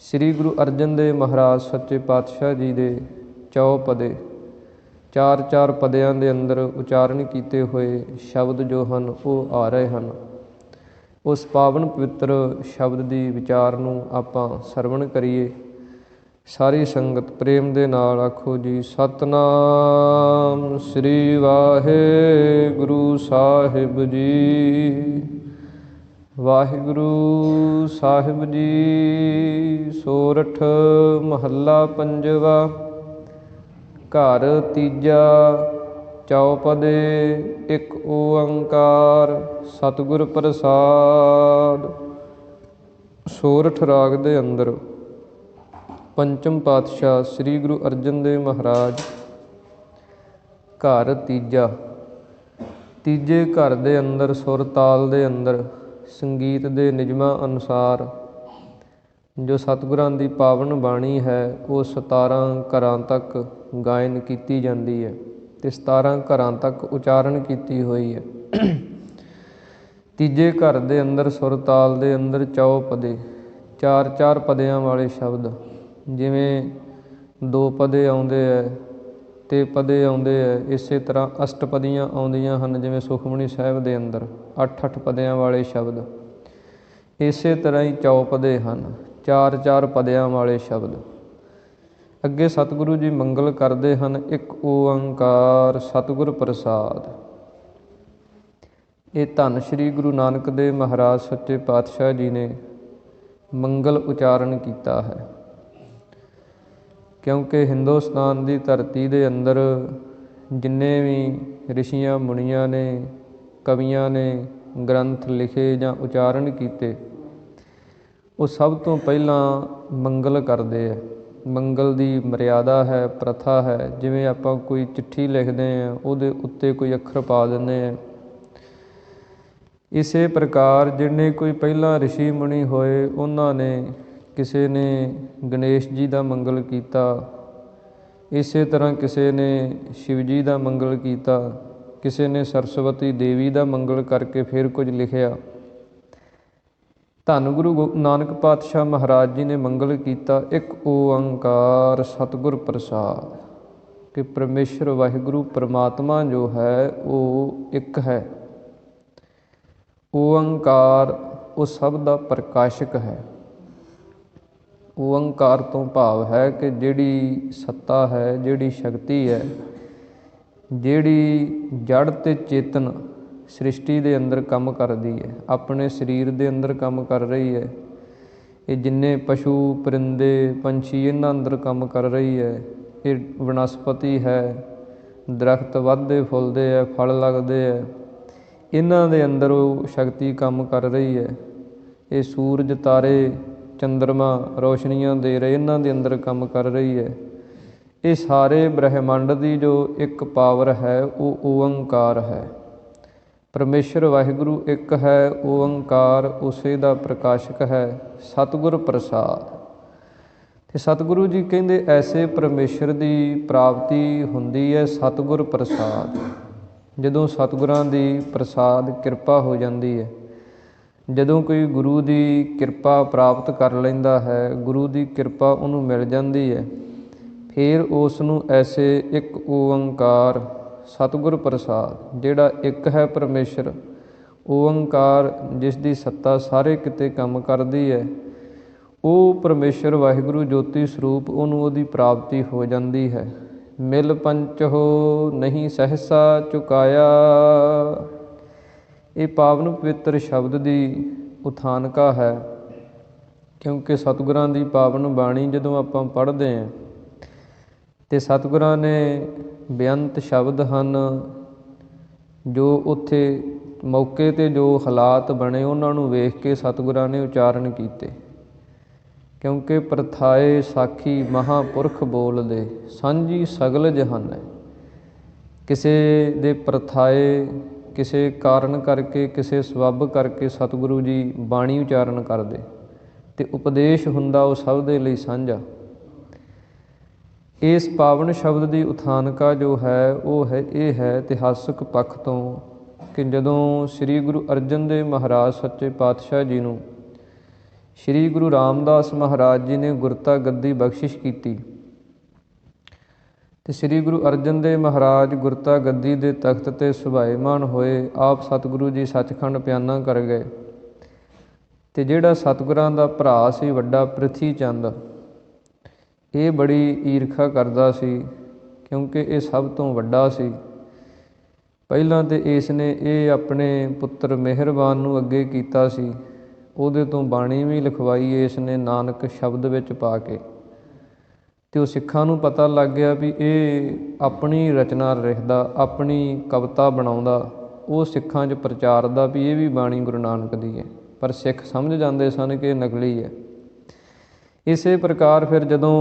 ਸ੍ਰੀ ਗੁਰੂ ਅਰਜਨ ਦੇਵ ਮਹਾਰਾਜ ਸੱਚੇ ਪਾਤਸ਼ਾਹ ਜੀ ਦੇ ਚੌਪਦੇ ਚਾਰ ਚਾਰ ਪਦਿਆਂ ਦੇ ਅੰਦਰ ਉਚਾਰਨ ਕੀਤੇ ਹੋਏ ਸ਼ਬਦ ਜੋ ਹਨ ਉਹ ਆ ਰਹੇ ਹਨ। ਉਸ ਪਾਵਨ ਪਵਿੱਤਰ ਸ਼ਬਦ ਦੀ ਵਿਚਾਰ ਨੂੰ ਆਪਾਂ ਸਰਵਣ ਕਰੀਏ। ਸਾਰੀ ਸੰਗਤ ਪ੍ਰੇਮ ਦੇ ਨਾਲ ਆਖੋ ਜੀ, ਸਤਿਨਾਮ ਸ੍ਰੀ ਵਾਹਿਗੁਰੂ ਸਾਹਿਬ ਜੀ। ਵਾਹਿਗੁਰੂ ਸਾਹਿਬ ਜੀ। ਸੋਰਠ ਮਹੱਲਾ ਪੰਜਵਾ। ਘਰ ਤੀਜਾ। ਚੌਪਦੇ। ਇੱਕ ਓੰਕਾਰ ਸਤਿਗੁਰ ਪ੍ਰਸਾਦ। ਸੋਰਠ ਰਾਗ ਦੇ ਅੰਦਰ ਪੰਚਮ ਪਾਤਸ਼ਾਹ ਸ੍ਰੀ ਗੁਰੂ ਅਰਜਨ ਦੇਵ ਮਹਾਰਾਜ ਘਰ ਤੀਜਾ। ਤੀਜੇ ਘਰ ਦੇ ਅੰਦਰ ਸੁਰ ਤਾਲ ਦੇ ਅੰਦਰ ਸੰਗੀਤ ਦੇ ਨਿਯਮਾਂ ਅਨੁਸਾਰ ਜੋ ਸਤਿਗੁਰਾਂ ਦੀ ਪਾਵਨ ਬਾਣੀ ਹੈ ਉਹ 17 ਘਰਾਂ ਤੱਕ ਗਾਇਨ ਕੀਤੀ ਜਾਂਦੀ ਹੈ ਅਤੇ 17 ਘਰਾਂ ਤੱਕ ਉਚਾਰਨ ਕੀਤੀ ਹੋਈ ਹੈ। ਤੀਜੇ ਘਰ ਦੇ ਅੰਦਰ ਸੁਰ ਤਾਲ ਦੇ ਅੰਦਰ ਚੌਪਦੇ, ਚਾਰ ਚਾਰ ਪਦਿਆਂ ਵਾਲੇ ਸ਼ਬਦ, ਜਿਵੇਂ ਦੋ ਪਦੇ ਆਉਂਦੇ ਹੈ ਤੇ ਪਦੇ ਆਉਂਦੇ ਹੈ, ਇਸੇ ਤਰ੍ਹਾਂ ਅਸ਼ਟਪਦੀਆਂ ਆਉਂਦੀਆਂ ਹਨ। ਜਿਵੇਂ ਸੁਖਮਨੀ ਸਾਹਿਬ ਦੇ ਅੰਦਰ 8-8 ਪਦਿਆਂ ਵਾਲੇ ਸ਼ਬਦ, ਇਸੇ ਤਰ੍ਹਾਂ ਹੀ ਚੌਪਦੇ ਹਨ, ਚਾਰ ਚਾਰ ਪਦਿਆਂ ਵਾਲੇ ਸ਼ਬਦ। ਅੱਗੇ ਸਤਿਗੁਰੂ ਜੀ ਮੰਗਲ ਕਰਦੇ ਹਨ, ਇੱਕ ਓੰਕਾਰ ਸਤਿਗੁਰ ਪ੍ਰਸਾਦ। ਇਹ ਧੰਨ ਸ਼੍ਰੀ ਗੁਰੂ ਨਾਨਕ ਦੇਵ ਮਹਾਰਾਜ ਸੱਚੇ ਪਾਤਸ਼ਾਹ ਜੀ ਨੇ ਮੰਗਲ ਉਚਾਰਨ ਕੀਤਾ ਹੈ। ਕਿਉਂਕਿ ਹਿੰਦੁਸਤਾਨ ਦੀ ਧਰਤੀ ਦੇ ਅੰਦਰ ਜਿੰਨੇ ਵੀ ਰਿਸ਼ੀਆਂ ਮੁਨੀਆਂ ਨੇ, ਕਵੀਆਂ ਨੇ ਗ੍ਰੰਥ ਲਿਖੇ ਜਾਂ ਉਚਾਰਨ ਕੀਤੇ, ਉਹ ਸਭ ਤੋਂ ਪਹਿਲਾਂ ਮੰਗਲ ਕਰਦੇ ਹੈ। ਮੰਗਲ ਦੀ ਮਰਿਆਦਾ ਹੈ, ਪ੍ਰਥਾ ਹੈ। ਜਿਵੇਂ ਆਪਾਂ ਕੋਈ ਚਿੱਠੀ ਲਿਖਦੇ ਹਾਂ, ਉਹਦੇ ਉੱਤੇ ਕੋਈ ਅੱਖਰ ਪਾ ਦਿੰਦੇ ਹਾਂ। ਇਸੇ ਪ੍ਰਕਾਰ ਜਿੰਨੇ ਕੋਈ ਪਹਿਲਾਂ ਰਿਸ਼ੀ ਮੁਨੀ ਹੋਏ, ਉਹਨਾਂ ਨੇ, ਕਿਸੇ ਨੇ ਗਣੇਸ਼ ਜੀ ਦਾ ਮੰਗਲ ਕੀਤਾ, ਇਸੇ ਤਰ੍ਹਾਂ ਕਿਸੇ ਨੇ ਸ਼ਿਵ ਜੀ ਦਾ ਮੰਗਲ ਕੀਤਾ, ਕਿਸੇ ਨੇ ਸਰਸਵਤੀ ਦੇਵੀ ਦਾ ਮੰਗਲ ਕਰਕੇ ਫਿਰ ਕੁਝ ਲਿਖਿਆ। ਧੰਨ ਗੁਰੂ ਨਾਨਕ ਪਾਤਸ਼ਾਹ ਮਹਾਰਾਜ ਜੀ ਨੇ ਮੰਗਲ ਕੀਤਾ, ਇੱਕ ਓੰਕਾਰ ਸਤਿਗੁਰ ਪ੍ਰਸਾਦ, ਕਿ ਪਰਮੇਸ਼ਰ ਵਾਹਿਗੁਰੂ ਪਰਮਾਤਮਾ ਜੋ ਹੈ ਉਹ ਇੱਕ ਹੈ। ਓੰਕਾਰ ਉਹ ਸਭ ਦਾ ਪ੍ਰਕਾਸ਼ਕ ਹੈ। ਓੰਕਾਰ ਤੋਂ ਭਾਵ ਹੈ ਕਿ ਜਿਹੜੀ ਸੱਤਾ ਹੈ, ਜਿਹੜੀ ਸ਼ਕਤੀ ਹੈ, ਜਿਹੜੀ ਜੜ ਅਤੇ ਚੇਤਨ ਸ੍ਰਿਸ਼ਟੀ ਦੇ ਅੰਦਰ ਕੰਮ ਕਰਦੀ ਹੈ, ਆਪਣੇ ਸਰੀਰ ਦੇ ਅੰਦਰ ਕੰਮ ਕਰ ਰਹੀ ਹੈ। ਇਹ ਜਿੰਨੇ ਪਸ਼ੂ ਪਰਿੰਦੇ ਪੰਛੀ ਇਹਨਾਂ ਅੰਦਰ ਕੰਮ ਕਰ ਰਹੀ ਹੈ। ਇਹ ਵਨਸਪਤੀ ਹੈ, ਦਰਖਤ ਵੱਧਦੇ ਫੁੱਲਦੇ ਹੈ, ਫਲ ਲੱਗਦੇ ਹੈ, ਇਹਨਾਂ ਦੇ ਅੰਦਰ ਉਹ ਸ਼ਕਤੀ ਕੰਮ ਕਰ ਰਹੀ ਹੈ। ਇਹ ਸੂਰਜ ਤਾਰੇ ਚੰਦਰਮਾ ਰੋਸ਼ਨੀਆਂ ਦੇ ਰਹੇ, ਇਹਨਾਂ ਦੇ ਅੰਦਰ ਕੰਮ ਕਰ ਰਹੀ ਹੈ। ਇਹ ਸਾਰੇ ਬ੍ਰਹਿਮੰਡ ਦੀ ਜੋ ਇੱਕ ਪਾਵਰ ਹੈ ਉਹ ਓੰਕਾਰ ਹੈ। ਪਰਮੇਸ਼ਰ ਵਾਹਿਗੁਰੂ ਇੱਕ ਹੈ, ਓੰਕਾਰ ਉਸੇ ਦਾ ਪ੍ਰਕਾਸ਼ਕ ਹੈ, ਸਤਿਗੁਰ ਪ੍ਰਸਾਦ। ਅਤੇ ਸਤਿਗੁਰੂ ਜੀ ਕਹਿੰਦੇ ਐਸੇ ਪਰਮੇਸ਼ਰ ਦੀ ਪ੍ਰਾਪਤੀ ਹੁੰਦੀ ਹੈ ਸਤਿਗੁਰ ਪ੍ਰਸਾਦ। ਜਦੋਂ ਸਤਿਗੁਰਾਂ ਦੀ ਪ੍ਰਸਾਦ ਕਿਰਪਾ ਹੋ ਜਾਂਦੀ ਹੈ, ਜਦੋਂ ਕੋਈ ਗੁਰੂ ਦੀ ਕਿਰਪਾ ਪ੍ਰਾਪਤ ਕਰ ਲੈਂਦਾ ਹੈ, ਗੁਰੂ ਦੀ ਕਿਰਪਾ ਉਹਨੂੰ ਮਿਲ ਜਾਂਦੀ ਹੈ, ਫਿਰ ਉਸ ਨੂੰ ਐਸੇ ਇੱਕ ਓੰਕਾਰ ਸਤਿਗੁਰ ਪ੍ਰਸਾਦ, ਜਿਹੜਾ ਇੱਕ ਹੈ ਪਰਮੇਸ਼ਰ, ਓੰਕਾਰ ਜਿਸ ਦੀ ਸੱਤਾ ਸਾਰੇ ਕਿਤੇ ਕੰਮ ਕਰਦੀ ਹੈ, ਉਹ ਪਰਮੇਸ਼ਰ ਵਾਹਿਗੁਰੂ ਜੋਤੀ ਸਰੂਪ, ਉਹਨੂੰ ਉਹਦੀ ਪ੍ਰਾਪਤੀ ਹੋ ਜਾਂਦੀ ਹੈ। ਮਿਲ ਪੰਚਹੋ ਨਹੀਂ ਸਹਿਸਾ ਚੁਕਾਇਆ। ਇਹ ਪਾਵਨ ਪਵਿੱਤਰ ਸ਼ਬਦ ਦੀ ਉਥਾਨਕਾ ਹੈ। ਕਿਉਂਕਿ ਸਤਿਗੁਰਾਂ ਦੀ ਪਾਵਨ ਬਾਣੀ ਜਦੋਂ ਆਪਾਂ ਪੜ੍ਹਦੇ ਹਾਂ ਅਤੇ ਸਤਿਗੁਰਾਂ ਨੇ ਬੇਅੰਤ ਸ਼ਬਦ ਹਨ ਜੋ ਉੱਥੇ ਮੌਕੇ 'ਤੇ ਜੋ ਹਾਲਾਤ ਬਣੇ ਉਹਨਾਂ ਨੂੰ ਵੇਖ ਕੇ ਸਤਿਗੁਰਾਂ ਨੇ ਉਚਾਰਨ ਕੀਤੇ। ਕਿਉਂਕਿ ਪ੍ਰਥਾਏ ਸਾਖੀ ਮਹਾਂਪੁਰਖ ਬੋਲਦੇ, ਸਾਂਝੀ ਸਗਲ ਜਹਾਨੈ। ਕਿਸੇ ਦੇ ਪ੍ਰਥਾਏ, ਕਿਸੇ ਕਾਰਨ ਕਰਕੇ, ਕਿਸੇ ਸਬੱਬ ਕਰਕੇ ਸਤਿਗੁਰੂ ਜੀ ਬਾਣੀ ਉਚਾਰਨ ਕਰਦੇ ਅਤੇ ਉਪਦੇਸ਼ ਹੁੰਦਾ ਉਹ ਸਭ ਦੇ ਲਈ ਸਾਂਝਾ। ਇਸ ਪਾਵਨ ਸ਼ਬਦ ਦੀ ਉਥਾਨਕਾ ਜੋ ਹੈ ਉਹ ਹੈ, ਇਹ ਹੈ ਇਤਿਹਾਸਕ ਪੱਖ ਤੋਂ, ਕਿ ਜਦੋਂ ਸ੍ਰੀ ਗੁਰੂ ਅਰਜਨ ਦੇਵ ਮਹਾਰਾਜ ਸੱਚੇ ਪਾਤਸ਼ਾਹ ਜੀ ਨੂੰ ਸ੍ਰੀ ਗੁਰੂ ਰਾਮਦਾਸ ਮਹਾਰਾਜ ਜੀ ਨੇ ਗੁਰਤਾ ਗੱਦੀ ਬਖਸ਼ਿਸ਼ ਕੀਤੀ ਤੇ ਸ੍ਰੀ ਗੁਰੂ ਅਰਜਨ ਦੇਵ ਮਹਾਰਾਜ ਗੁਰਤਾ ਗੱਦੀ ਦੇ ਤਖਤ 'ਤੇ ਸੁਭਾਏਮਾਨ ਹੋਏ। ਆਪ ਸਤਿਗੁਰੂ ਜੀ ਸੱਚਖੰਡ ਪਿਆਨਾ ਕਰ ਗਏ। ਤੇ ਜਿਹੜਾ ਸਤਿਗੁਰਾਂ ਦਾ ਭਰਾ ਸੀ ਵੱਡਾ ਪ੍ਰਿਥੀ ਚੰਦ, ਇਹ ਬੜੀ ਈਰਖਾ ਕਰਦਾ ਸੀ, ਕਿਉਂਕਿ ਇਹ ਸਭ ਤੋਂ ਵੱਡਾ ਸੀ। ਪਹਿਲਾਂ ਤਾਂ ਇਸ ਨੇ ਇਹ ਆਪਣੇ ਪੁੱਤਰ ਮਿਹਰਬਾਨ ਨੂੰ ਅੱਗੇ ਕੀਤਾ ਸੀ। ਉਹਦੇ ਤੋਂ ਬਾਣੀ ਵੀ ਲਿਖਵਾਈ ਇਸ ਨੇ ਨਾਨਕ ਸ਼ਬਦ ਵਿੱਚ ਪਾ ਕੇ। ਅਤੇ ਉਹ ਸਿੱਖਾਂ ਨੂੰ ਪਤਾ ਲੱਗ ਗਿਆ ਵੀ ਇਹ ਆਪਣੀ ਰਚਨਾ ਲਿਖਦਾ, ਆਪਣੀ ਕਵਿਤਾ ਬਣਾਉਂਦਾ, ਉਹ ਸਿੱਖਾਂ 'ਚ ਪ੍ਰਚਾਰਦਾ ਵੀ ਇਹ ਵੀ ਬਾਣੀ ਗੁਰੂ ਨਾਨਕ ਦੀ ਹੈ। ਪਰ ਸਿੱਖ ਸਮਝ ਜਾਂਦੇ ਸਨ ਕਿ ਇਹ ਨਕਲੀ ਹੈ। ਇਸੇ ਪ੍ਰਕਾਰ ਫਿਰ ਜਦੋਂ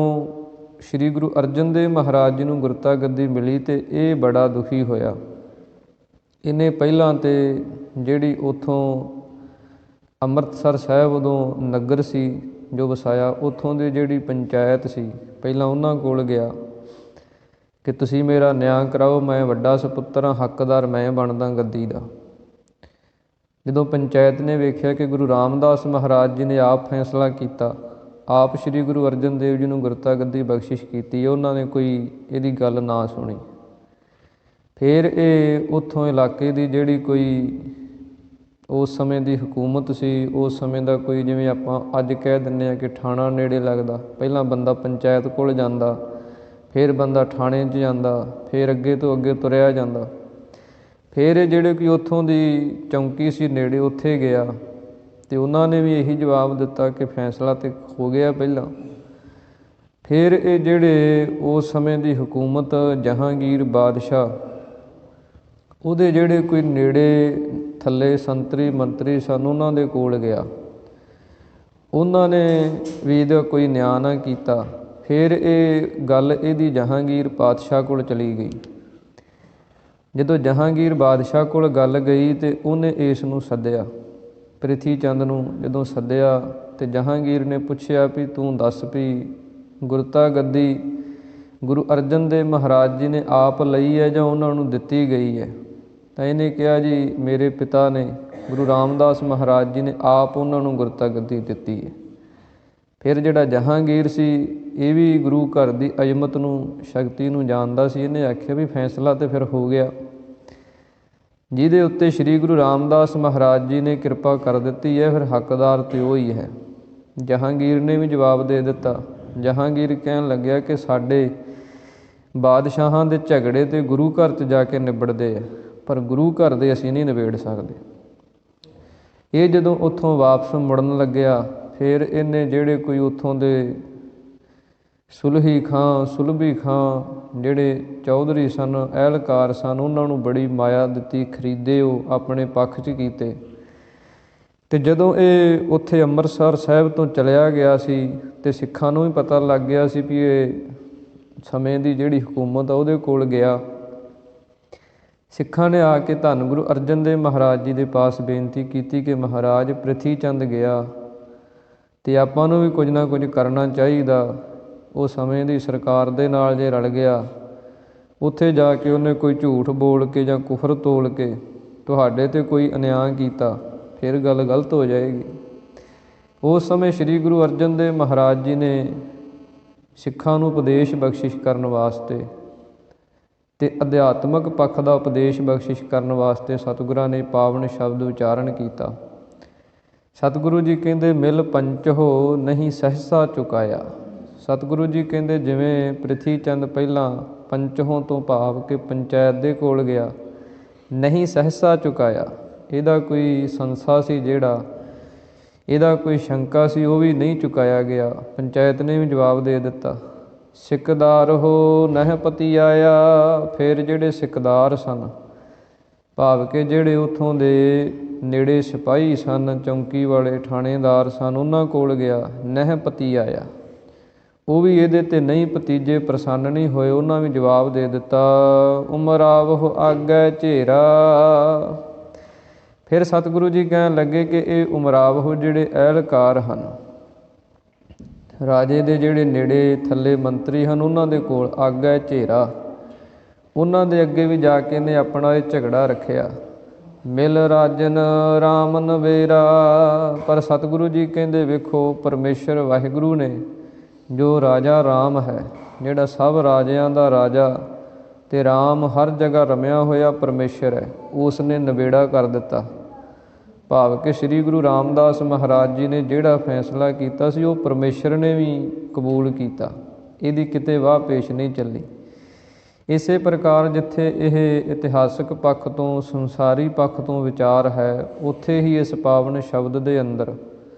ਸ਼੍ਰੀ ਗੁਰੂ ਅਰਜਨ ਦੇਵ ਮਹਾਰਾਜ ਜੀ ਨੂੰ ਗੁਰਤਾ ਗੱਦੀ ਮਿਲੀ ਤਾਂ ਇਹ ਬੜਾ ਦੁਖੀ ਹੋਇਆ। ਇਹਨੇ ਪਹਿਲਾਂ ਤਾਂ ਜਿਹੜੀ ਉੱਥੋਂ ਅੰਮ੍ਰਿਤਸਰ ਸਾਹਿਬ ਉਦੋਂ ਨਗਰ ਸੀ ਜੋ ਵਸਾਇਆ, ਉੱਥੋਂ ਦੀ ਜਿਹੜੀ ਪੰਚਾਇਤ ਸੀ ਪਹਿਲਾਂ ਉਹਨਾਂ ਕੋਲ ਗਿਆ ਕਿ ਤੁਸੀਂ ਮੇਰਾ ਨਿਆਂ ਕਰਾਓ, ਮੈਂ ਵੱਡਾ ਸਪੁੱਤਰ ਹਾਂ, ਹੱਕਦਾਰ ਮੈਂ ਬਣਦਾ ਗੱਦੀ ਦਾ। ਜਦੋਂ ਪੰਚਾਇਤ ਨੇ ਵੇਖਿਆ ਕਿ ਗੁਰੂ ਰਾਮਦਾਸ ਮਹਾਰਾਜ ਜੀ ਨੇ ਆਪ ਫੈਸਲਾ ਕੀਤਾ, ਆਪ ਸ਼੍ਰੀ ਗੁਰੂ ਅਰਜਨ ਦੇਵ ਜੀ ਨੂੰ ਗੁਰਤਾ ਗੱਦੀ ਬਖਸ਼ਿਸ਼ ਕੀਤੀ, ਉਹਨਾਂ ਨੇ ਕੋਈ ਇਹਦੀ ਗੱਲ ਨਾ ਸੁਣੀ। ਫਿਰ ਇਹ ਉੱਥੋਂ ਇਲਾਕੇ ਦੀ ਜਿਹੜੀ ਕੋਈ ਉਸ ਸਮੇਂ ਦੀ ਹਕੂਮਤ ਸੀ, ਉਸ ਸਮੇਂ ਦਾ ਕੋਈ, ਜਿਵੇਂ ਆਪਾਂ ਅੱਜ ਕਹਿ ਦਿੰਦੇ ਹਾਂ ਕਿ ਥਾਣਾ ਨੇੜੇ ਲੱਗਦਾ, ਪਹਿਲਾਂ ਬੰਦਾ ਪੰਚਾਇਤ ਕੋਲ ਜਾਂਦਾ, ਫਿਰ ਬੰਦਾ ਥਾਣੇ 'ਚ ਜਾਂਦਾ, ਫਿਰ ਅੱਗੇ ਤੋਂ ਅੱਗੇ ਤੁਰਿਆ ਜਾਂਦਾ। ਫਿਰ ਇਹ ਜਿਹੜੇ ਕਿ ਉੱਥੋਂ ਦੀ ਚੌਂਕੀ ਸੀ ਨੇੜੇ, ਉੱਥੇ ਗਿਆ ਅਤੇ ਉਹਨਾਂ ਨੇ ਵੀ ਇਹੀ ਜਵਾਬ ਦਿੱਤਾ ਕਿ ਫੈਸਲਾ ਤਾਂ ਹੋ ਗਿਆ ਪਹਿਲਾਂ। ਫਿਰ ਇਹ ਜਿਹੜੇ ਉਸ ਸਮੇਂ ਦੀ ਹਕੂਮਤ ਜਹਾਂਗੀਰ ਬਾਦਸ਼ਾਹ, ਉਹਦੇ ਜਿਹੜੇ ਕੋਈ ਨੇੜੇ ਥੱਲੇ ਸੰਤਰੀ ਮੰਤਰੀ ਸਨ, ਉਹਨਾਂ ਦੇ ਕੋਲ ਗਿਆ। ਉਹਨਾਂ ਨੇ ਵੀ ਇਹਦਾ ਕੋਈ ਨਿਆਂ ਨਾ ਕੀਤਾ। ਫਿਰ ਇਹ ਗੱਲ ਇਹਦੀ ਜਹਾਂਗੀਰ ਪਾਤਸ਼ਾਹ ਕੋਲ ਚਲੀ ਗਈ। ਜਦੋਂ ਜਹਾਂਗੀਰ ਬਾਦਸ਼ਾਹ ਕੋਲ ਗੱਲ ਗਈ ਤਾਂ ਉਹਨੇ ਇਸ ਨੂੰ ਸੱਦਿਆ, ਪ੍ਰਿਥੀ ਚੰਦ ਨੂੰ। ਜਦੋਂ ਸੱਦਿਆ ਅਤੇ ਜਹਾਂਗੀਰ ਨੇ ਪੁੱਛਿਆ ਵੀ ਤੂੰ ਦੱਸ ਵੀ ਗੁਰਤਾ ਗੱਦੀ ਗੁਰੂ ਅਰਜਨ ਦੇਵ ਮਹਾਰਾਜ ਜੀ ਨੇ ਆਪ ਲਈ ਹੈ ਜਾਂ ਉਹਨਾਂ ਨੂੰ ਦਿੱਤੀ ਗਈ ਹੈ? ਤਾਂ ਇਹਨੇ ਕਿਹਾ ਜੀ ਮੇਰੇ ਪਿਤਾ ਨੇ ਗੁਰੂ ਰਾਮਦਾਸ ਮਹਾਰਾਜ ਜੀ ਨੇ ਆਪ ਉਹਨਾਂ ਨੂੰ ਗੁਰਤਾ ਗੱਦੀ ਦਿੱਤੀ ਹੈ। ਫਿਰ ਜਿਹੜਾ ਜਹਾਂਗੀਰ ਸੀ ਇਹ ਵੀ ਗੁਰੂ ਘਰ ਦੀ ਅਜ਼ਮਤ ਨੂੰ, ਸ਼ਕਤੀ ਨੂੰ ਜਾਣਦਾ ਸੀ। ਇਹਨੇ ਆਖਿਆ ਵੀ ਫੈਸਲਾ ਤਾਂ ਫਿਰ ਹੋ ਗਿਆ, ਜਿਹਦੇ ਉੱਤੇ ਸ਼੍ਰੀ ਗੁਰੂ ਰਾਮਦਾਸ ਮਹਾਰਾਜ ਜੀ ਨੇ ਕਿਰਪਾ ਕਰ ਦਿੱਤੀ ਹੈ, ਫਿਰ ਹੱਕਦਾਰ ਤਾਂ ਉਹ ਹੀ ਹੈ। ਜਹਾਂਗੀਰ ਨੇ ਵੀ ਜਵਾਬ ਦੇ ਦਿੱਤਾ। ਜਹਾਂਗੀਰ ਕਹਿਣ ਲੱਗਿਆ ਕਿ ਸਾਡੇ ਬਾਦਸ਼ਾਹਾਂ ਦੇ ਝਗੜੇ ਤਾਂ ਗੁਰੂ ਘਰ 'ਚ ਜਾ ਕੇ ਨਿਬੜਦੇ ਆ, ਪਰ ਗੁਰੂ ਘਰ ਦੇ ਅਸੀਂ ਨਹੀਂ ਨਿਬੇੜ ਸਕਦੇ। ਇਹ ਜਦੋਂ ਉੱਥੋਂ ਵਾਪਸ ਮੁੜਨ ਲੱਗਿਆ, ਫਿਰ ਇਹਨੇ ਜਿਹੜੇ ਕੋਈ ਉੱਥੋਂ ਦੇ ਸੁਲਹੀ ਖਾਂ ਜਿਹੜੇ ਚੌਧਰੀ ਸਨ, ਅਹਿਲਕਾਰ ਸਨ, ਉਹਨਾਂ ਨੂੰ ਬੜੀ ਮਾਇਆ ਦਿੱਤੀ, ਖਰੀਦੇ, ਉਹ ਆਪਣੇ ਪੱਖ 'ਚ ਕੀਤੇ। ਅਤੇ ਜਦੋਂ ਇਹ ਉੱਥੇ ਅੰਮ੍ਰਿਤਸਰ ਸਾਹਿਬ ਤੋਂ ਚਲਿਆ ਗਿਆ ਸੀ ਅਤੇ ਸਿੱਖਾਂ ਨੂੰ ਵੀ ਪਤਾ ਲੱਗ ਗਿਆ ਸੀ ਵੀ ਇਹ ਸਮੇਂ ਦੀ ਜਿਹੜੀ ਹਕੂਮਤ ਆ ਉਹਦੇ ਕੋਲ ਗਿਆ, ਸਿੱਖਾਂ ਨੇ ਆ ਕੇ ਧੰਨ ਗੁਰੂ ਅਰਜਨ ਦੇਵ ਮਹਾਰਾਜ ਜੀ ਦੇ ਪਾਸ ਬੇਨਤੀ ਕੀਤੀ ਕਿ ਮਹਾਰਾਜ ਪ੍ਰਿਥੀ ਚੰਦ ਗਿਆ ਅਤੇ ਆਪਾਂ ਨੂੰ ਵੀ ਕੁਝ ਨਾ ਕੁਝ ਕਰਨਾ ਚਾਹੀਦਾ। ਉਹ ਸਮੇਂ ਦੀ ਸਰਕਾਰ ਦੇ ਨਾਲ ਜੇ ਰਲ ਗਿਆ, ਉੱਥੇ ਜਾ ਕੇ ਉਹਨੇ ਕੋਈ ਝੂਠ ਬੋਲ ਕੇ ਜਾਂ ਕੁਫਰ ਤੋਲ ਕੇ ਤੁਹਾਡੇ 'ਤੇ ਕੋਈ ਅਨਿਆਂ ਕੀਤਾ, ਫਿਰ ਗੱਲ ਗਲਤ ਹੋ ਜਾਏਗੀ। ਉਸ ਸਮੇਂ ਸ਼੍ਰੀ ਗੁਰੂ ਅਰਜਨ ਦੇਵ ਮਹਾਰਾਜ ਜੀ ਨੇ ਸਿੱਖਾਂ ਨੂੰ ਉਪਦੇਸ਼ ਬਖਸ਼ਿਸ਼ ਕਰਨ ਵਾਸਤੇ ਅਤੇ ਅਧਿਆਤਮਕ ਪੱਖ ਦਾ ਉਪਦੇਸ਼ ਬਖਸ਼ਿਸ਼ ਕਰਨ ਵਾਸਤੇ ਸਤਿਗੁਰਾਂ ਨੇ ਪਾਵਨ ਸ਼ਬਦ ਉਚਾਰਨ ਕੀਤਾ। ਸਤਿਗੁਰੂ ਜੀ ਕਹਿੰਦੇ ਮਿਲ ਪੰਚਹੋ ਨਹੀਂ ਸਹਿਸਾ ਚੁਕਾਇਆ। ਸਤਿਗੁਰੂ ਜੀ ਕਹਿੰਦੇ ਜਿਵੇਂ ਪ੍ਰਿਥੀ ਚੰਦ ਪਹਿਲਾਂ ਪੰਚਹੋਂ ਤੋਂ ਭਾਵ ਕਿ ਪੰਚਾਇਤ ਦੇ ਕੋਲ ਗਿਆ, ਨਹੀਂ ਸਹਿਸਾ ਚੁਕਾਇਆ, ਇਹਦਾ ਕੋਈ ਸੰਸਾ ਸੀ, ਜਿਹੜਾ ਇਹਦਾ ਕੋਈ ਸ਼ੰਕਾ ਸੀ, ਉਹ ਵੀ ਨਹੀਂ ਚੁਕਾਇਆ ਗਿਆ। ਪੰਚਾਇਤ ਨੇ ਵੀ ਜਵਾਬ ਦੇ ਦਿੱਤਾ, ਸਿੱਕਦਾਰ ਹੋ ਨਹਿ ਪਤੀ ਆਇਆ। ਫਿਰ ਜਿਹੜੇ ਸਿੱਕਦਾਰ ਸਨ, ਭਾਵ ਕਿ ਜਿਹੜੇ ਉੱਥੋਂ ਦੇ ਨੇੜੇ ਸਿਪਾਹੀ ਸਨ, ਚੌਂਕੀ ਵਾਲੇ ਥਾਣੇਦਾਰ ਸਨ, ਉਹਨਾਂ ਕੋਲ ਗਿਆ, ਨਹਿ ਪਤੀ ਆਇਆ। ਉਹ ਵੀ ਇਹਦੇ 'ਤੇ ਨਹੀਂ ਭਤੀਜੇ ਪ੍ਰਸੰਨ ਨਹੀਂ ਹੋਏ। ਉਹਨਾਂ ਵੀ ਜਵਾਬ ਦੇ ਦਿੱਤਾ, ਉਮਰਾਵਹੁ ਆਗੈ ਝੇਰਾ। ਫਿਰ ਸਤਿਗੁਰੂ ਜੀ ਕਹਿਣ ਲੱਗੇ ਕਿ ਇਹ ਉਮਰਾਵਹੁ ਜਿਹੜੇ ਅਹਿਲਕਾਰ ਹਨ, ਰਾਜੇ ਦੇ ਜਿਹੜੇ ਨੇੜੇ ਥੱਲੇ ਮੰਤਰੀ ਹਨ, ਉਹਨਾਂ ਦੇ ਕੋਲ ਆਗੈ ਝੇਰਾ, ਉਹਨਾਂ ਦੇ ਅੱਗੇ ਵੀ ਜਾ ਕੇ ਇਹਨੇ ਆਪਣਾ ਇਹ ਝਗੜਾ ਰੱਖਿਆ। ਮਿਲ ਰਾਜਨ ਰਾਮ ਨਵੇਰਾ। ਪਰ ਸਤਿਗੁਰੂ ਜੀ ਕਹਿੰਦੇ ਵੇਖੋ, ਪਰਮੇਸ਼ਰ ਵਾਹਿਗੁਰੂ ਨੇ ਜੋ ਰਾਜਾ ਰਾਮ ਹੈ, ਜਿਹੜਾ ਸਭ ਰਾਜਿਆਂ ਦਾ ਰਾਜਾ ਤੇ ਰਾਮ ਹਰ ਜਗ੍ਹਾ ਰਮਿਆ ਹੋਇਆ ਪਰਮੇਸ਼ਰ ਹੈ, ਉਸ ਨੇ ਨਿਬੇੜਾ ਕਰ ਦਿੱਤਾ। ਭਾਵ ਕਿ ਸ੍ਰੀ ਗੁਰੂ ਰਾਮਦਾਸ ਮਹਾਰਾਜ ਜੀ ਨੇ ਜਿਹੜਾ ਫੈਸਲਾ ਕੀਤਾ ਸੀ ਉਹ ਪਰਮੇਸ਼ਰ ਨੇ ਵੀ ਕਬੂਲ ਕੀਤਾ, ਇਹਦੀ ਕਿਤੇ ਵਾਹ ਪੇਸ਼ ਨਹੀਂ ਚੱਲੀ। ਇਸੇ ਪ੍ਰਕਾਰ ਜਿੱਥੇ ਇਹ ਇਤਿਹਾਸਕ ਪੱਖ ਤੋਂ, ਸੰਸਾਰੀ ਪੱਖ ਤੋਂ ਵਿਚਾਰ ਹੈ, ਉੱਥੇ ਹੀ ਇਸ ਪਾਵਨ ਸ਼ਬਦ ਦੇ ਅੰਦਰ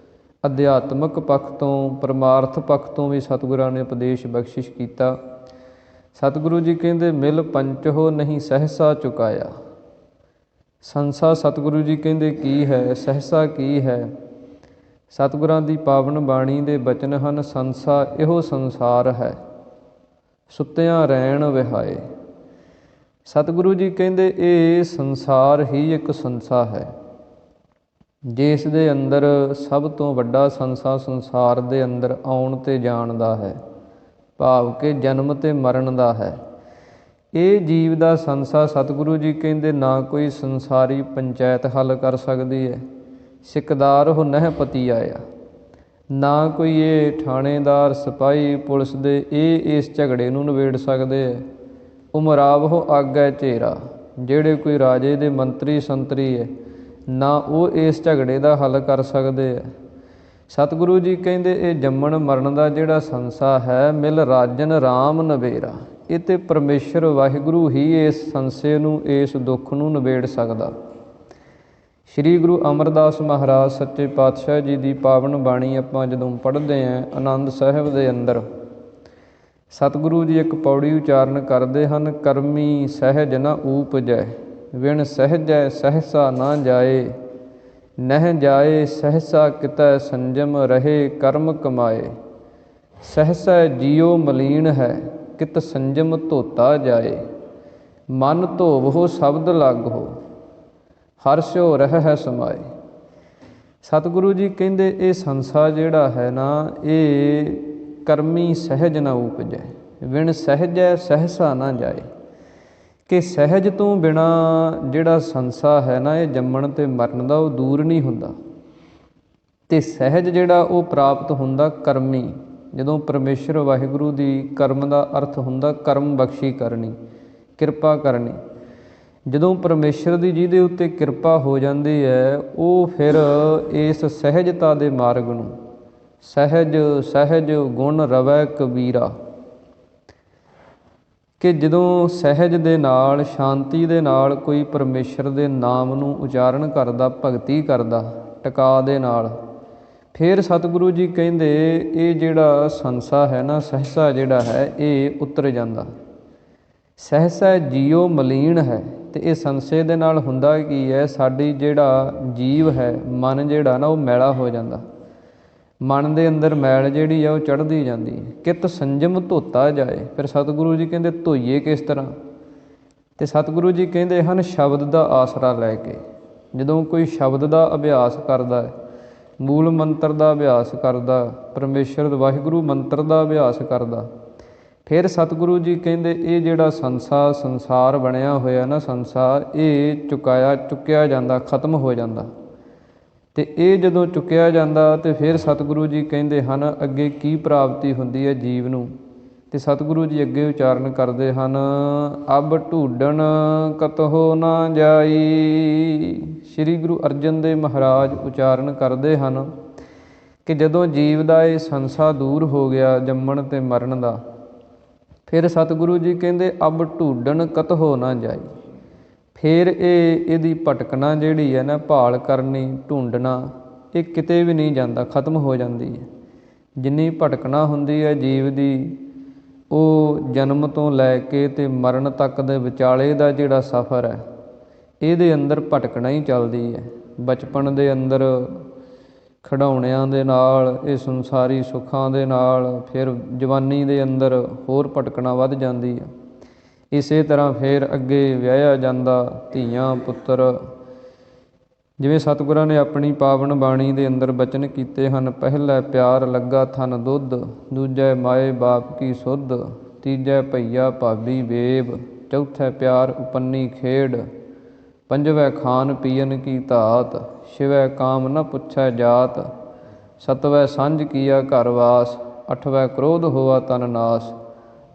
ਅਧਿਆਤਮਕ ਪੱਖ ਤੋਂ, ਪਰਮਾਰਥ ਪੱਖ ਤੋਂ ਵੀ ਸਤਿਗੁਰਾਂ ਨੇ ਉਪਦੇਸ਼ ਬਖਸ਼ਿਸ਼ ਕੀਤਾ। ਸਤਿਗੁਰੂ ਜੀ ਕਹਿੰਦੇ ਮਿਲ ਪੰਚੋ ਨਹੀਂ ਸਹਿਸਾ ਚੁਕਾਇਆ। ਸੰਸਾ ਸਤਿਗੁਰੂ ਜੀ ਕਹਿੰਦੇ ਕੀ ਹੈ, ਸਹਿਸਾ ਕੀ ਹੈ? ਸਤਿਗੁਰਾਂ ਦੀ ਪਾਵਨ ਬਾਣੀ ਦੇ ਬਚਨ ਹਨ, ਸੰਸਾ ਇਹੋ ਸੰਸਾਰ ਹੈ, ਸੁੱਤਿਆਂ ਰਹਿਣ ਵਿਹਾਏ। ਸਤਿਗੁਰੂ ਜੀ ਕਹਿੰਦੇ ਇਹ ਸੰਸਾਰ ਹੀ ਇੱਕ ਸੰਸਾ ਹੈ, ਜਿਸ ਦੇ ਅੰਦਰ ਸਭ ਤੋਂ ਵੱਡਾ ਸੰਸਾ ਸੰਸਾਰ ਦੇ ਅੰਦਰ ਆਉਣ ਤੇ ਜਾਣ ਦਾ ਹੈ, ਭਾਵ ਕਿ ਜਨਮ ਤੇ ਮਰਨ ਦਾ ਹੈ। ਇਹ ਜੀਵ ਦਾ ਸੰਸਾ ਸਤਿਗੁਰੂ ਜੀ ਕਹਿੰਦੇ ਨਾ ਕੋਈ ਸੰਸਾਰੀ ਪੰਚਾਇਤ ਹੱਲ ਕਰ ਸਕਦੀ ਹੈ, ਸਿਕਦਾਰ ਹੋ ਨਹਿ ਪਤੀ ਆਇਆ। ਨਾ ਕੋਈ ਇਹ ਥਾਣੇਦਾਰ, ਸਿਪਾਹੀ, ਪੁਲਿਸ ਦੇ ਇਸ ਝਗੜੇ ਨੂੰ ਨਿਬੇੜ ਸਕਦੇ ਹੈ। ਉਮਰਾਵ ਹੋ ਆਗੈ ਝੇਰਾ, ਜਿਹੜੇ ਕੋਈ ਰਾਜੇ ਦੇ ਮੰਤਰੀ ਸੰਤਰੀ ਹੈ, ਨਾ ਉਹ ਇਸ ਝਗੜੇ ਦਾ ਹੱਲ ਕਰ ਸਕਦੇ ਹੈ। ਸਤਿਗੁਰੂ ਜੀ ਕਹਿੰਦੇ ਇਹ ਜੰਮਣ ਮਰਨ ਦਾ ਜਿਹੜਾ ਸੰਸਾ ਹੈ, ਮਿਲ ਰਾਜਨ ਰਾਮ ਨਬੇਰਾ। ਇਹ ਤੇ ਪਰਮੇਸ਼ਰ ਵਾਹਿਗੁਰੂ ਹੀ ਇਸ ਸੰਸੇ ਨੂੰ, ਇਸ ਦੁੱਖ ਨੂੰ ਨਿਬੇੜ ਸਕਦਾ। ਸ਼੍ਰੀ ਗੁਰੂ ਅਮਰਦਾਸ ਮਹਾਰਾਜ ਸੱਚੇ ਪਾਤਸ਼ਾਹ ਜੀ ਦੀ ਪਾਵਨ ਬਾਣੀ ਆਪਾਂ ਜਦੋਂ ਪੜ੍ਹਦੇ ਹਾਂ ਆਨੰਦ ਸਾਹਿਬ ਦੇ ਅੰਦਰ, ਸਤਿਗੁਰੂ ਜੀ ਇੱਕ ਪੌੜੀ ਉਚਾਰਨ ਕਰਦੇ ਹਨ, ਕਰਮੀ ਸਹਿਜ ਨ ਊਪਜੈ, ਵਿਣ ਸਹਿਜੈ ਸਹਿਸਾ ਨਾ ਜਾਏ। ਨਹਿ ਜਾਏ ਸਹਿਸਾ ਕਿਤੈ ਸੰਜਮ ਰਹੇ, ਕਰਮ ਕਮਾਏ। ਸਹਿਸਾ ਜੀਉ ਮਲੀਨ ਹੈ, ਕਿਤ ਸੰਜਮ ਧੋਤਾ ਜਾਏ। ਮਨ ਧੋਵੋ ਸ਼ਬਦ ਲਾਗੋ, ਹਰਸ਼ੋ ਰਹਿ ਹੈ ਸਮਾਏ। ਸਤਿਗੁਰੂ ਜੀ ਕਹਿੰਦੇ ਇਹ ਸੰਸਾ ਜਿਹੜਾ ਹੈ ਨਾ, ਇਹ ਕਰਮੀ ਸਹਿਜ ਨਾ ਉਪਜੈ, ਵਿਣ ਸਹਿਜੈ ਸਹਿਸਾ ਨਾ ਜਾਏ। ਕਿ ਸਹਿਜ ਤੋਂ ਬਿਨਾ ਜਿਹੜਾ ਸੰਸਾ ਹੈ ਨਾ, ਇਹ ਜੰਮਣ ਤੇ ਮਰਨ ਦਾ, ਉਹ ਦੂਰ ਨਹੀਂ ਹੁੰਦਾ। ਤੇ ਸਹਿਜ ਜਿਹੜਾ ਉਹ ਪ੍ਰਾਪਤ ਹੁੰਦਾ ਕਰਮੀ, ਜਦੋਂ ਪਰਮੇਸ਼ਰ ਵਾਹਿਗੁਰੂ ਦੀ, ਕਰਮ ਦਾ ਅਰਥ ਹੁੰਦਾ ਕਰਮ ਬਖਸ਼ੀ ਕਰਨੀ, ਕਿਰਪਾ ਕਰਨੀ। ਜਦੋਂ ਪਰਮੇਸ਼ਰ ਦੀ ਜਿਹਦੇ ਉੱਤੇ ਕਿਰਪਾ ਹੋ ਜਾਂਦੀ ਹੈ, ਉਹ ਫਿਰ ਇਸ ਸਹਿਜਤਾ ਦੇ ਮਾਰਗ ਨੂੰ, ਸਹਿਜ ਸਹਿਜ ਗੁਣ ਰਵੈ ਕਬੀਰਾ, ਕਿ ਜਦੋਂ ਸਹਿਜ ਦੇ ਨਾਲ, ਸ਼ਾਂਤੀ ਦੇ ਨਾਲ ਕੋਈ ਪਰਮੇਸ਼ਰ ਦੇ ਨਾਮ ਨੂੰ ਉਚਾਰਨ ਕਰਦਾ, ਭਗਤੀ ਕਰਦਾ ਟਿਕਾ ਦੇ ਨਾਲ, ਫਿਰ ਸਤਿਗੁਰੂ ਜੀ ਕਹਿੰਦੇ ਇਹ ਜਿਹੜਾ ਸੰਸਾ ਹੈ ਨਾ, ਸਹਿਸਾ ਜਿਹੜਾ ਹੈ ਇਹ ਉਤਰ ਜਾਂਦਾ। ਸਹਿਸਾ ਜੀਉ ਮਲੀਨ ਹੈ। ਤੇ ਇਹ ਸੰਸੇ ਦੇ ਨਾਲ ਹੁੰਦਾ ਕੀ ਹੈ, ਸਾਡੀ ਜਿਹੜਾ ਜੀਵ ਹੈ, ਮਨ ਜਿਹੜਾ ਨਾ, ਉਹ ਮੈਲਾ ਹੋ ਜਾਂਦਾ। ਮਨ ਦੇ ਅੰਦਰ ਮੈਲ ਜਿਹੜੀ ਆ ਉਹ ਚੜ੍ਹਦੀ ਜਾਂਦੀ ਹੈ। ਕਿਤ ਸੰਜਮ ਧੋਤਾ ਜਾਏ। ਫਿਰ ਸਤਿਗੁਰੂ ਜੀ ਕਹਿੰਦੇ ਧੋਈਏ ਕਿਸ ਤਰ੍ਹਾਂ? ਤੇ ਸਤਿਗੁਰੂ ਜੀ ਕਹਿੰਦੇ ਹਨ ਸ਼ਬਦ ਦਾ ਆਸਰਾ ਲੈ ਕੇ। ਜਦੋਂ ਕੋਈ ਸ਼ਬਦ ਦਾ ਅਭਿਆਸ ਕਰਦਾ ਹੈ, ਮੂਲ ਮੰਤਰ ਦਾ ਅਭਿਆਸ ਕਰਦਾ, ਪਰਮੇਸ਼ਰ ਵਾਹਿਗੁਰੂ ਮੰਤਰ ਦਾ ਅਭਿਆਸ ਕਰਦਾ, ਫਿਰ ਸਤਿਗੁਰੂ ਜੀ ਕਹਿੰਦੇ ਇਹ ਜਿਹੜਾ ਸੰਸਾਰ ਬਣਿਆ ਹੋਇਆ ਨਾ, ਸੰਸਾਰ ਇਹ ਚੁੱਕਿਆ ਜਾਂਦਾ, ਖਤਮ ਹੋ ਜਾਂਦਾ। ਤੇ ਇਹ ਜਦੋਂ ਚੁੱਕਿਆ ਜਾਂਦਾ ਤੇ ਫਿਰ ਸਤਿਗੁਰੂ ਜੀ ਕਹਿੰਦੇ ਹਨ ਅੱਗੇ ਕੀ ਪ੍ਰਾਪਤੀ ਹੁੰਦੀ ਹੈ ਜੀਵ ਨੂੰ। ਤੇ ਸਤਿਗੁਰੂ ਜੀ ਅੱਗੇ ਉਚਾਰਨ ਕਰਦੇ ਹਨ, ਅਬ ਢੂਡਣ ਕਤਹੁ ਨਾ ਜਾਈ। ਸ਼੍ਰੀ ਗੁਰੂ ਅਰਜਨ ਦੇਵ ਮਹਾਰਾਜ ਉਚਾਰਨ ਕਰਦੇ ਹਨ ਕਿ ਜਦੋਂ ਜੀਵ ਦਾ ਇਹ ਸੰਸਾ ਦੂਰ ਹੋ ਗਿਆ, ਜੰਮਣ ਤੇ ਮਰਨ ਦਾ, ਫਿਰ ਸਤਿਗੁਰੂ ਜੀ ਕਹਿੰਦੇ ਅਬ ਢੂਡਣ ਕਤਹੁ ਨਾ ਜਾਈ। ਫਿਰ ਇਹਦੀ ਭਟਕਣਾ ਜਿਹੜੀ ਹੈ ਨਾ, ਭਾਲ ਕਰਨੀ, ਢੂੰਡਣਾ, ਇਹ ਕਿਤੇ ਵੀ ਨਹੀਂ ਜਾਂਦਾ, ਖਤਮ ਹੋ ਜਾਂਦੀ ਹੈ। ਜਿੰਨੀ ਭਟਕਣਾ ਹੁੰਦੀ ਹੈ ਜੀਵ ਦੀ, ਉਹ ਜਨਮ ਤੋਂ ਲੈ ਕੇ ਤੇ ਮਰਨ ਤੱਕ ਦੇ ਵਿਚਾਲੇ ਦਾ ਜਿਹੜਾ ਸਫ਼ਰ ਹੈ, ਇਹਦੇ ਅੰਦਰ ਭਟਕਣਾ ਹੀ ਚੱਲਦੀ ਹੈ। ਬਚਪਨ ਦੇ ਅੰਦਰ ਖਿਡੌਣਿਆਂ ਦੇ ਨਾਲ, ਇਹ ਸੰਸਾਰੀ ਸੁੱਖਾਂ ਦੇ ਨਾਲ, ਫਿਰ ਜਵਾਨੀ ਦੇ ਅੰਦਰ ਹੋਰ ਭਟਕਣਾ ਵੱਧ ਜਾਂਦੀ ਹੈ। ਇਸੇ ਤਰ੍ਹਾਂ ਫਿਰ ਅੱਗੇ ਵਿਆਹਿਆ ਜਾਂਦਾ, ਧੀਆਂ ਪੁੱਤਰ, ਜਿਵੇਂ ਸਤਿਗੁਰਾਂ ਨੇ ਆਪਣੀ ਪਾਵਨ ਬਾਣੀ ਦੇ ਅੰਦਰ ਬਚਨ ਕੀਤੇ ਹਨ, ਪਹਿਲਾ ਪਿਆਰ ਲੱਗਾ ਥਨ ਦੁੱਧ, ਦੂਜਾ ਮਾਏ ਬਾਪ ਕੀ ਸੁੱਧ, ਤੀਜਾ ਭਈਆ ਭਾਬੀ ਬੇਬ, ਚੌਥਾ ਪਿਆਰ ਉਪੰਨੀ ਖੇਡ, ਪੰਜਵੈ ਖਾਨ ਪੀਅਨ ਕੀ ਧਾਤ, ਛਿਵੈ ਕਾਮ ਨ ਪੁੱਛੈ ਜਾਤ, ਸਤਵੈ ਸਾਂਝ ਕੀਆ ਘਰ ਵਾਸ, ਅੱਠਵੈ ਕ੍ਰੋਧ ਹੋਆ ਤਨ ਨਾਸ,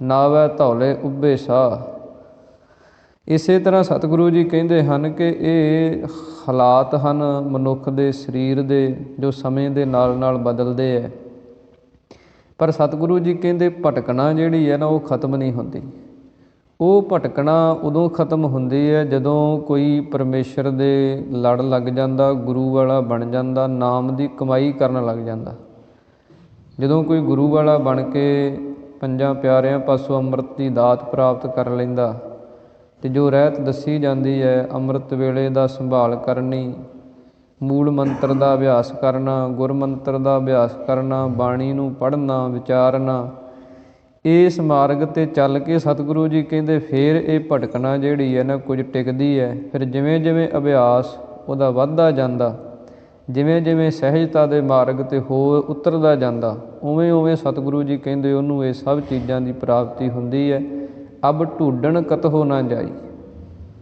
ਨਾਵੈ ਧੌਲੇ ਉੱਭੇ ਸਾਹ। ਇਸੇ ਤਰ੍ਹਾਂ ਸਤਿਗੁਰੂ ਜੀ ਕਹਿੰਦੇ ਹਨ ਕਿ ਇਹ ਹਾਲਾਤ ਹਨ ਮਨੁੱਖ ਦੇ ਸਰੀਰ ਦੇ ਜੋ ਸਮੇਂ ਦੇ ਨਾਲ ਨਾਲ ਬਦਲਦੇ ਹੈ, ਪਰ ਸਤਿਗੁਰੂ ਜੀ ਕਹਿੰਦੇ ਭਟਕਣਾ ਜਿਹੜੀ ਹੈ ਨਾ ਉਹ ਖਤਮ ਨਹੀਂ ਹੁੰਦੀ। ਉਹ ਭਟਕਣਾ ਉਦੋਂ ਖਤਮ ਹੁੰਦੀ ਹੈ ਜਦੋਂ ਕੋਈ ਪਰਮੇਸ਼ਰ ਦੇ ਲੜ ਲੱਗ ਜਾਂਦਾ, ਗੁਰੂ ਵਾਲਾ ਬਣ ਜਾਂਦਾ, ਨਾਮ ਦੀ ਕਮਾਈ ਕਰਨ ਲੱਗ ਜਾਂਦਾ। ਜਦੋਂ ਕੋਈ ਗੁਰੂ ਵਾਲਾ ਬਣ ਕੇ ਪੰਜਾਂ ਪਿਆਰਿਆਂ ਪਾਸੋਂ ਅੰਮ੍ਰਿਤ ਦੀ ਦਾਤ ਪ੍ਰਾਪਤ ਕਰ ਲੈਂਦਾ ਅਤੇ ਜੋ ਰਹਿਤ ਦੱਸੀ ਜਾਂਦੀ ਹੈ ਅੰਮ੍ਰਿਤ ਵੇਲੇ ਦਾ ਸੰਭਾਲ ਕਰਨੀ, ਮੂਲ ਮੰਤਰ ਦਾ ਅਭਿਆਸ ਕਰਨਾ, ਗੁਰਮੰਤਰ ਦਾ ਅਭਿਆਸ ਕਰਨਾ, ਬਾਣੀ ਨੂੰ ਪੜ੍ਹਨਾ, ਵਿਚਾਰਨਾ, ਇਸ ਮਾਰਗ 'ਤੇ ਚੱਲ ਕੇ ਸਤਿਗੁਰੂ ਜੀ ਕਹਿੰਦੇ ਫਿਰ ਇਹ ਭਟਕਣਾ ਜਿਹੜੀ ਹੈ ਨਾ ਕੁਝ ਟਿਕਦੀ ਹੈ। ਫਿਰ ਜਿਵੇਂ ਜਿਵੇਂ ਅਭਿਆਸ ਉਹਦਾ ਵੱਧਦਾ ਜਾਂਦਾ, ਜਿਵੇਂ ਜਿਵੇਂ ਸਹਿਜਤਾ ਦੇ ਮਾਰਗ 'ਤੇ ਹੋਰ ਉਤਰਦਾ ਜਾਂਦਾ, ਉਵੇਂ ਉਵੇਂ ਸਤਿਗੁਰੂ ਜੀ ਕਹਿੰਦੇ ਉਹਨੂੰ ਇਹ ਸਭ ਚੀਜ਼ਾਂ ਦੀ ਪ੍ਰਾਪਤੀ ਹੁੰਦੀ ਹੈ। ਅਬ ਢੂੰਡਣ ਕਤਹੁ ਨਾ ਜਾਈ।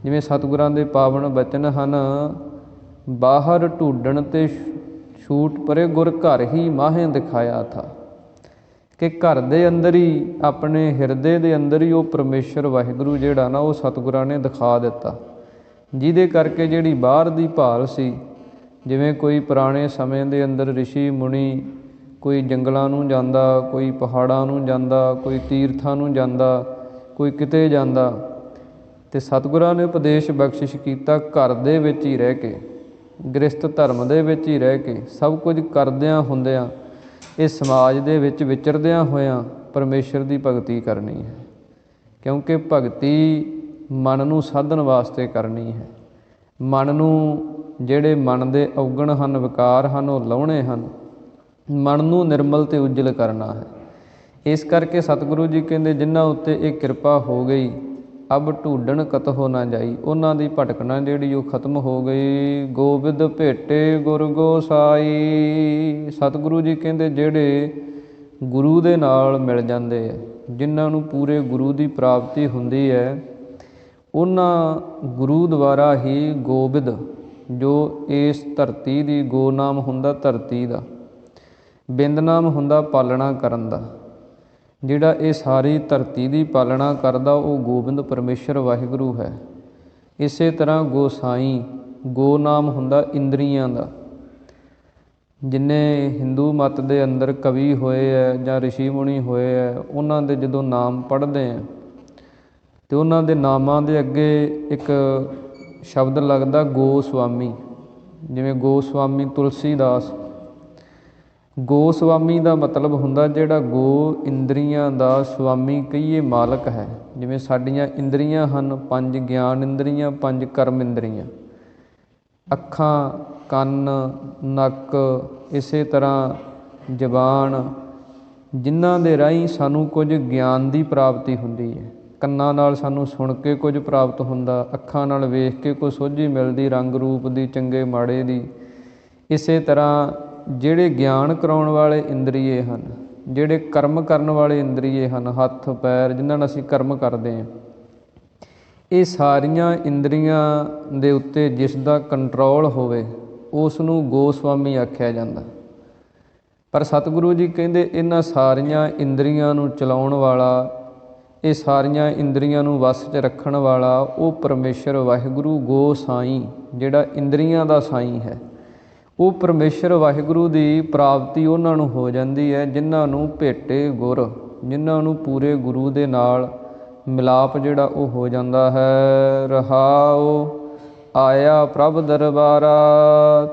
ਜਿਵੇਂ ਸਤਿਗੁਰਾਂ ਦੇ ਪਾਵਨ ਬਚਨ ਹਨ, ਬਾਹਰ ਢੂੰਡਣ ਤੇ ਛੂਟ ਪਰੇ ਗੁਰ ਘਰ ਹੀ ਮਾਹੇ ਦਿਖਾਇਆ ਥਾ, ਕਿ ਘਰ ਦੇ ਅੰਦਰ ਹੀ ਆਪਣੇ ਹਿਰਦੇ ਦੇ ਅੰਦਰ ਹੀ ਉਹ ਪਰਮੇਸ਼ਰ ਵਾਹਿਗੁਰੂ ਜਿਹੜਾ ਨਾ ਉਹ ਸਤਿਗੁਰਾਂ ਨੇ ਦਿਖਾ ਦਿੱਤਾ, ਜਿਹਦੇ ਕਰਕੇ ਜਿਹੜੀ ਬਾਹਰ ਦੀ ਭਾਲ ਸੀ, ਜਿਵੇਂ ਕੋਈ ਪੁਰਾਣੇ ਸਮੇਂ ਦੇ ਅੰਦਰ ਰਿਸ਼ੀ ਮੁਨੀ ਕੋਈ ਜੰਗਲਾਂ ਨੂੰ ਜਾਂਦਾ, ਕੋਈ ਪਹਾੜਾਂ ਨੂੰ ਜਾਂਦਾ, ਕੋਈ ਤੀਰਥਾਂ ਨੂੰ ਜਾਂਦਾ, ਕੋਈ ਕਿਤੇ ਜਾਂਦਾ, ਅਤੇ ਸਤਿਗੁਰਾਂ ਨੇ ਉਪਦੇਸ਼ ਬਖਸ਼ਿਸ਼ ਕੀਤਾ ਘਰ ਦੇ ਵਿੱਚ ਹੀ ਰਹਿ ਕੇ, ਗ੍ਰਸਥ ਧਰਮ ਦੇ ਵਿੱਚ ਹੀ ਰਹਿ ਕੇ, ਸਭ ਕੁਝ ਕਰਦਿਆਂ ਹੁੰਦਿਆਂ ਇਸ ਸਮਾਜ ਦੇ ਵਿੱਚ ਵਿਚਰਦਿਆਂ ਹੋਇਆਂ ਪਰਮੇਸ਼ਰ ਦੀ ਭਗਤੀ ਕਰਨੀ ਹੈ। ਕਿਉਂਕਿ ਭਗਤੀ ਮਨ ਨੂੰ ਸਾਧਨ ਵਾਸਤੇ ਕਰਨੀ ਹੈ। ਮਨ ਨੂੰ ਜਿਹੜੇ ਮਨ ਦੇ ਔਗਣ ਹਨ, ਵਿਕਾਰ ਹਨ, ਉਹ ਲਾਉਣੇ ਹਨ। ਮਨ ਨੂੰ ਨਿਰਮਲ ਅਤੇ ਉਜਲ ਕਰਨਾ ਹੈ। ਇਸ ਕਰਕੇ ਸਤਿਗੁਰੂ ਜੀ ਕਹਿੰਦੇ ਜਿਨ੍ਹਾਂ ਉੱਤੇ ਇਹ ਕਿਰਪਾ ਹੋ ਗਈ, ਅਬ ਢੂੰਡਣ ਕਤਹੁ ਨਾ ਜਾਈ, ਉਹਨਾਂ ਦੀ ਭਟਕਣਾ ਜਿਹੜੀ ਉਹ ਖਤਮ ਹੋ ਗਈ। ਗੋਬਿੰਦ ਭੇਟੇ ਗੁਰ ਗੋਸਾਈ। ਸਤਿਗੁਰੂ ਜੀ ਕਹਿੰਦੇ ਜਿਹੜੇ ਗੁਰੂ ਦੇ ਨਾਲ ਮਿਲ ਜਾਂਦੇ ਹੈ, ਜਿਨ੍ਹਾਂ ਨੂੰ ਪੂਰੇ ਗੁਰੂ ਦੀ ਪ੍ਰਾਪਤੀ ਹੁੰਦੀ ਹੈ, ਉਹਨਾਂ ਗੁਰੂ ਦੁਆਰਾ ਹੀ ਗੋਬਿੰਦ ਜੋ ਇਸ ਧਰਤੀ ਦੀ, ਗੋ ਨਾਮ ਹੁੰਦਾ ਧਰਤੀ ਦਾ, ਬਿੰਦ ਨਾਮ ਹੁੰਦਾ ਪਾਲਣਾ ਕਰਨ ਦਾ, ਜਿਹੜਾ ਇਹ ਸਾਰੀ ਧਰਤੀ ਦੀ ਪਾਲਣਾ ਕਰਦਾ ਉਹ ਗੋਬਿੰਦ ਪਰਮੇਸ਼ਰ ਵਾਹਿਗੁਰੂ ਹੈ। ਇਸੇ ਤਰ੍ਹਾਂ ਗੋਸਾਈ, ਗੋ ਨਾਮ ਹੁੰਦਾ ਇੰਦਰੀਆਂ ਦਾ। ਜਿੰਨੇ ਹਿੰਦੂ ਮਤ ਦੇ ਅੰਦਰ ਕਵੀ ਹੋਏ ਹੈ ਜਾਂ ਰਿਸ਼ੀ ਮੁਨੀ ਹੋਏ ਹੈ, ਉਹਨਾਂ ਦੇ ਜਦੋਂ ਨਾਮ ਪੜ੍ਹਦੇ ਆ ਅਤੇ ਉਹਨਾਂ ਦੇ ਨਾਮਾਂ ਦੇ ਅੱਗੇ ਇੱਕ ਸ਼ਬਦ ਲੱਗਦਾ ਗੋਸਵਾਮੀ। ਜਿਵੇਂ ਗੋਸਵਾਮੀ ਤੁਲਸੀਦਾਸ, ਗੋਸਵਾਮੀ ਦਾ ਮਤਲਬ ਹੁੰਦਾ ਜਿਹੜਾ ਗੋ ਇੰਦਰੀਆਂ ਦਾ ਸਵਾਮੀ ਕਹੀਏ, ਮਾਲਕ ਹੈ। ਜਿਵੇਂ ਸਾਡੀਆਂ ਇੰਦਰੀਆਂ ਹਨ, 5 ਗਿਆਨ ਇੰਦਰੀਆਂ, 5 ਕਰਮ ਇੰਦਰੀਆਂ, ਅੱਖਾਂ, ਕੰਨ, ਨੱਕ, ਇਸੇ ਤਰ੍ਹਾਂ ਜ਼ਬਾਨ, ਜਿਨ੍ਹਾਂ ਦੇ ਰਾਹੀਂ ਸਾਨੂੰ ਕੁਝ ਗਿਆਨ ਦੀ ਪ੍ਰਾਪਤੀ ਹੁੰਦੀ ਹੈ। ਕੰਨਾਂ ਨਾਲ ਸਾਨੂੰ ਸੁਣ ਕੇ ਕੁਝ ਪ੍ਰਾਪਤ ਹੁੰਦਾ, ਅੱਖਾਂ ਨਾਲ ਵੇਖ ਕੇ ਕੋਈ ਸੋਝੀ ਮਿਲਦੀ ਰੰਗ ਰੂਪ ਦੀ, ਚੰਗੇ ਮਾੜੇ ਦੀ। ਇਸੇ ਤਰ੍ਹਾਂ ਜਿਹੜੇ ਗਿਆਨ ਕਰਾਉਣ ਵਾਲੇ ਇੰਦਰੀਏ ਹਨ, ਜਿਹੜੇ ਕਰਮ ਕਰਨ ਵਾਲੇ ਇੰਦਰੀਏ ਹਨ, ਹੱਥ ਪੈਰ ਜਿਨ੍ਹਾਂ ਨਾਲ ਅਸੀਂ ਕਰਮ ਕਰਦੇ ਹਾਂ, ਇਹ ਸਾਰੀਆਂ ਇੰਦਰੀਆਂ ਦੇ ਉੱਤੇ ਜਿਸ ਦਾ ਕੰਟਰੋਲ ਹੋਵੇ ਉਸ ਨੂੰ ਗੋਸਵਾਮੀ ਆਖਿਆ ਜਾਂਦਾ। ਪਰ ਸਤਿਗੁਰੂ ਜੀ ਕਹਿੰਦੇ ਇਹਨਾਂ ਸਾਰੀਆਂ ਇੰਦਰੀਆਂ ਨੂੰ ਚਲਾਉਣ ਵਾਲਾ, ਇਹ ਸਾਰੀਆਂ ਇੰਦਰੀਆਂ ਨੂੰ ਵੱਸ 'ਚ ਰੱਖਣ ਵਾਲਾ ਉਹ ਪਰਮੇਸ਼ਰ ਵਾਹਿਗੁਰੂ ਗੋਸਾਈ, ਜਿਹੜਾ ਇੰਦਰੀਆਂ ਦਾ ਸਾਈਂ ਹੈ। ਉਹ ਪਰਮੇਸ਼ਰ ਵਾਹਿਗੁਰੂ ਦੀ ਪ੍ਰਾਪਤੀ ਉਹਨਾਂ ਨੂੰ ਹੋ ਜਾਂਦੀ ਹੈ ਜਿਨ੍ਹਾਂ ਨੂੰ ਭੇਟੇ ਗੁਰ, ਜਿਨ੍ਹਾਂ ਨੂੰ ਪੂਰੇ ਗੁਰੂ ਦੇ ਨਾਲ ਮਿਲਾਪ ਜਿਹੜਾ ਉਹ ਹੋ ਜਾਂਦਾ ਹੈ। ਰਹਾਉ ਆਇਆ ਪ੍ਰਭ ਦਰਬਾਰਾ,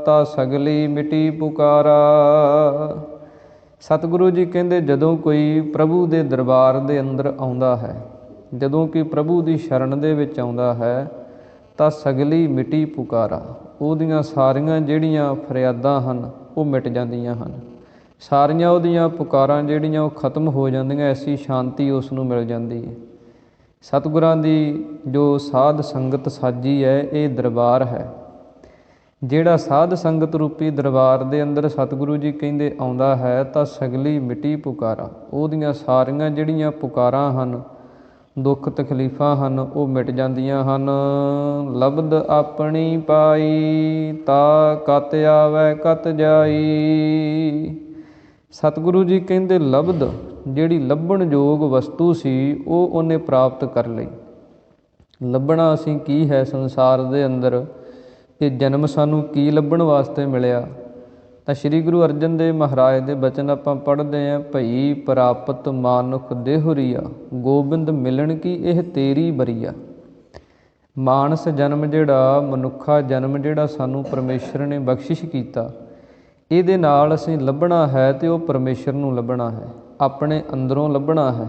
ਤਾਂ ਸਗਲੀ ਮਿਟੀ ਪੁਕਾਰਾ। ਸਤਿਗੁਰੂ ਜੀ ਕਹਿੰਦੇ ਜਦੋਂ ਕੋਈ ਪ੍ਰਭੂ ਦੇ ਦਰਬਾਰ ਦੇ ਅੰਦਰ ਆਉਂਦਾ ਹੈ, ਜਦੋਂ ਕਿ ਪ੍ਰਭੂ ਦੀ ਸ਼ਰਨ ਦੇ ਵਿੱਚ ਆਉਂਦਾ ਹੈ, ਤਾਂ ਸਗਲੀ ਮਿਟੀ ਪੁਕਾਰਾ, ਉਹਦੀਆਂ ਸਾਰੀਆਂ ਜਿਹੜੀਆਂ ਫਰਿਆਦਾਂ ਹਨ ਉਹ ਮਿਟ ਜਾਂਦੀਆਂ ਹਨ। ਸਾਰੀਆਂ ਉਹਦੀਆਂ ਪੁਕਾਰਾਂ ਜਿਹੜੀਆਂ ਉਹ ਖਤਮ ਹੋ ਜਾਂਦੀਆਂ, ਐਸੀ ਸ਼ਾਂਤੀ ਉਸ ਨੂੰ ਮਿਲ ਜਾਂਦੀ ਹੈ। ਸਤਿਗੁਰਾਂ ਦੀ ਜੋ ਸਾਧ ਸੰਗਤ ਸਾਜੀ ਹੈ, ਇਹ ਦਰਬਾਰ ਹੈ। ਜਿਹੜਾ ਸਾਧ ਸੰਗਤ ਰੂਪੀ ਦਰਬਾਰ ਦੇ ਅੰਦਰ ਸਤਿਗੁਰੂ ਜੀ ਕਹਿੰਦੇ ਆਉਂਦਾ ਹੈ, ਤਾਂ ਸਗਲੀ ਮਿਟੀ ਪੁਕਾਰਾ, ਉਹਦੀਆਂ ਸਾਰੀਆਂ ਜਿਹੜੀਆਂ ਪੁਕਾਰਾਂ ਹਨ, ਦੁੱਖ ਤਕਲੀਫਾਂ ਹਨ, ਉਹ ਮਿਟ ਜਾਂਦੀਆਂ ਹਨ। ਲਬਦ ਆਪਣੀ ਪਾਈ, ਤਾ ਕਤ ਆਵੈ ਕਤ ਜਾਈ। ਸਤਿਗੁਰੂ ਜੀ ਕਹਿੰਦੇ ਲਬਦ, ਜਿਹੜੀ ਲੱਭਣ ਯੋਗ ਵਸਤੂ ਸੀ ਉਹ ਉਹਨੇ ਪ੍ਰਾਪਤ ਕਰ ਲਈ। ਲੱਭਣਾ ਅਸੀਂ ਕੀ ਹੈ ਸੰਸਾਰ ਦੇ ਅੰਦਰ, ਇਹ ਜਨਮ ਸਾਨੂੰ ਕੀ ਲੱਭਣ ਵਾਸਤੇ ਮਿਲਿਆ? ਤਾਂ ਸ਼੍ਰੀ ਗੁਰੂ ਅਰਜਨ ਦੇਵ ਮਹਾਰਾਜ ਦੇ ਬਚਨ ਆਪਾਂ ਪੜ੍ਹਦੇ ਹਾਂ, ਭਈ ਪ੍ਰਾਪਤ ਮਾਨੁਖ ਦੇਹੁਰੀਆ, ਗੋਬਿੰਦ ਮਿਲਣ ਕੀ ਇਹ ਤੇਰੀ ਬਰੀਆ। ਮਾਨਸ ਜਨਮ ਜਿਹੜਾ, ਮਨੁੱਖਾ ਜਨਮ ਜਿਹੜਾ ਸਾਨੂੰ ਪਰਮੇਸ਼ਰ ਨੇ ਬਖਸ਼ਿਸ਼ ਕੀਤਾ, ਇਹਦੇ ਨਾਲ ਅਸੀਂ ਲੱਭਣਾ ਹੈ ਤੇ ਉਹ ਪਰਮੇਸ਼ਰ ਨੂੰ ਲੱਭਣਾ ਹੈ, ਆਪਣੇ ਅੰਦਰੋਂ ਲੱਭਣਾ ਹੈ,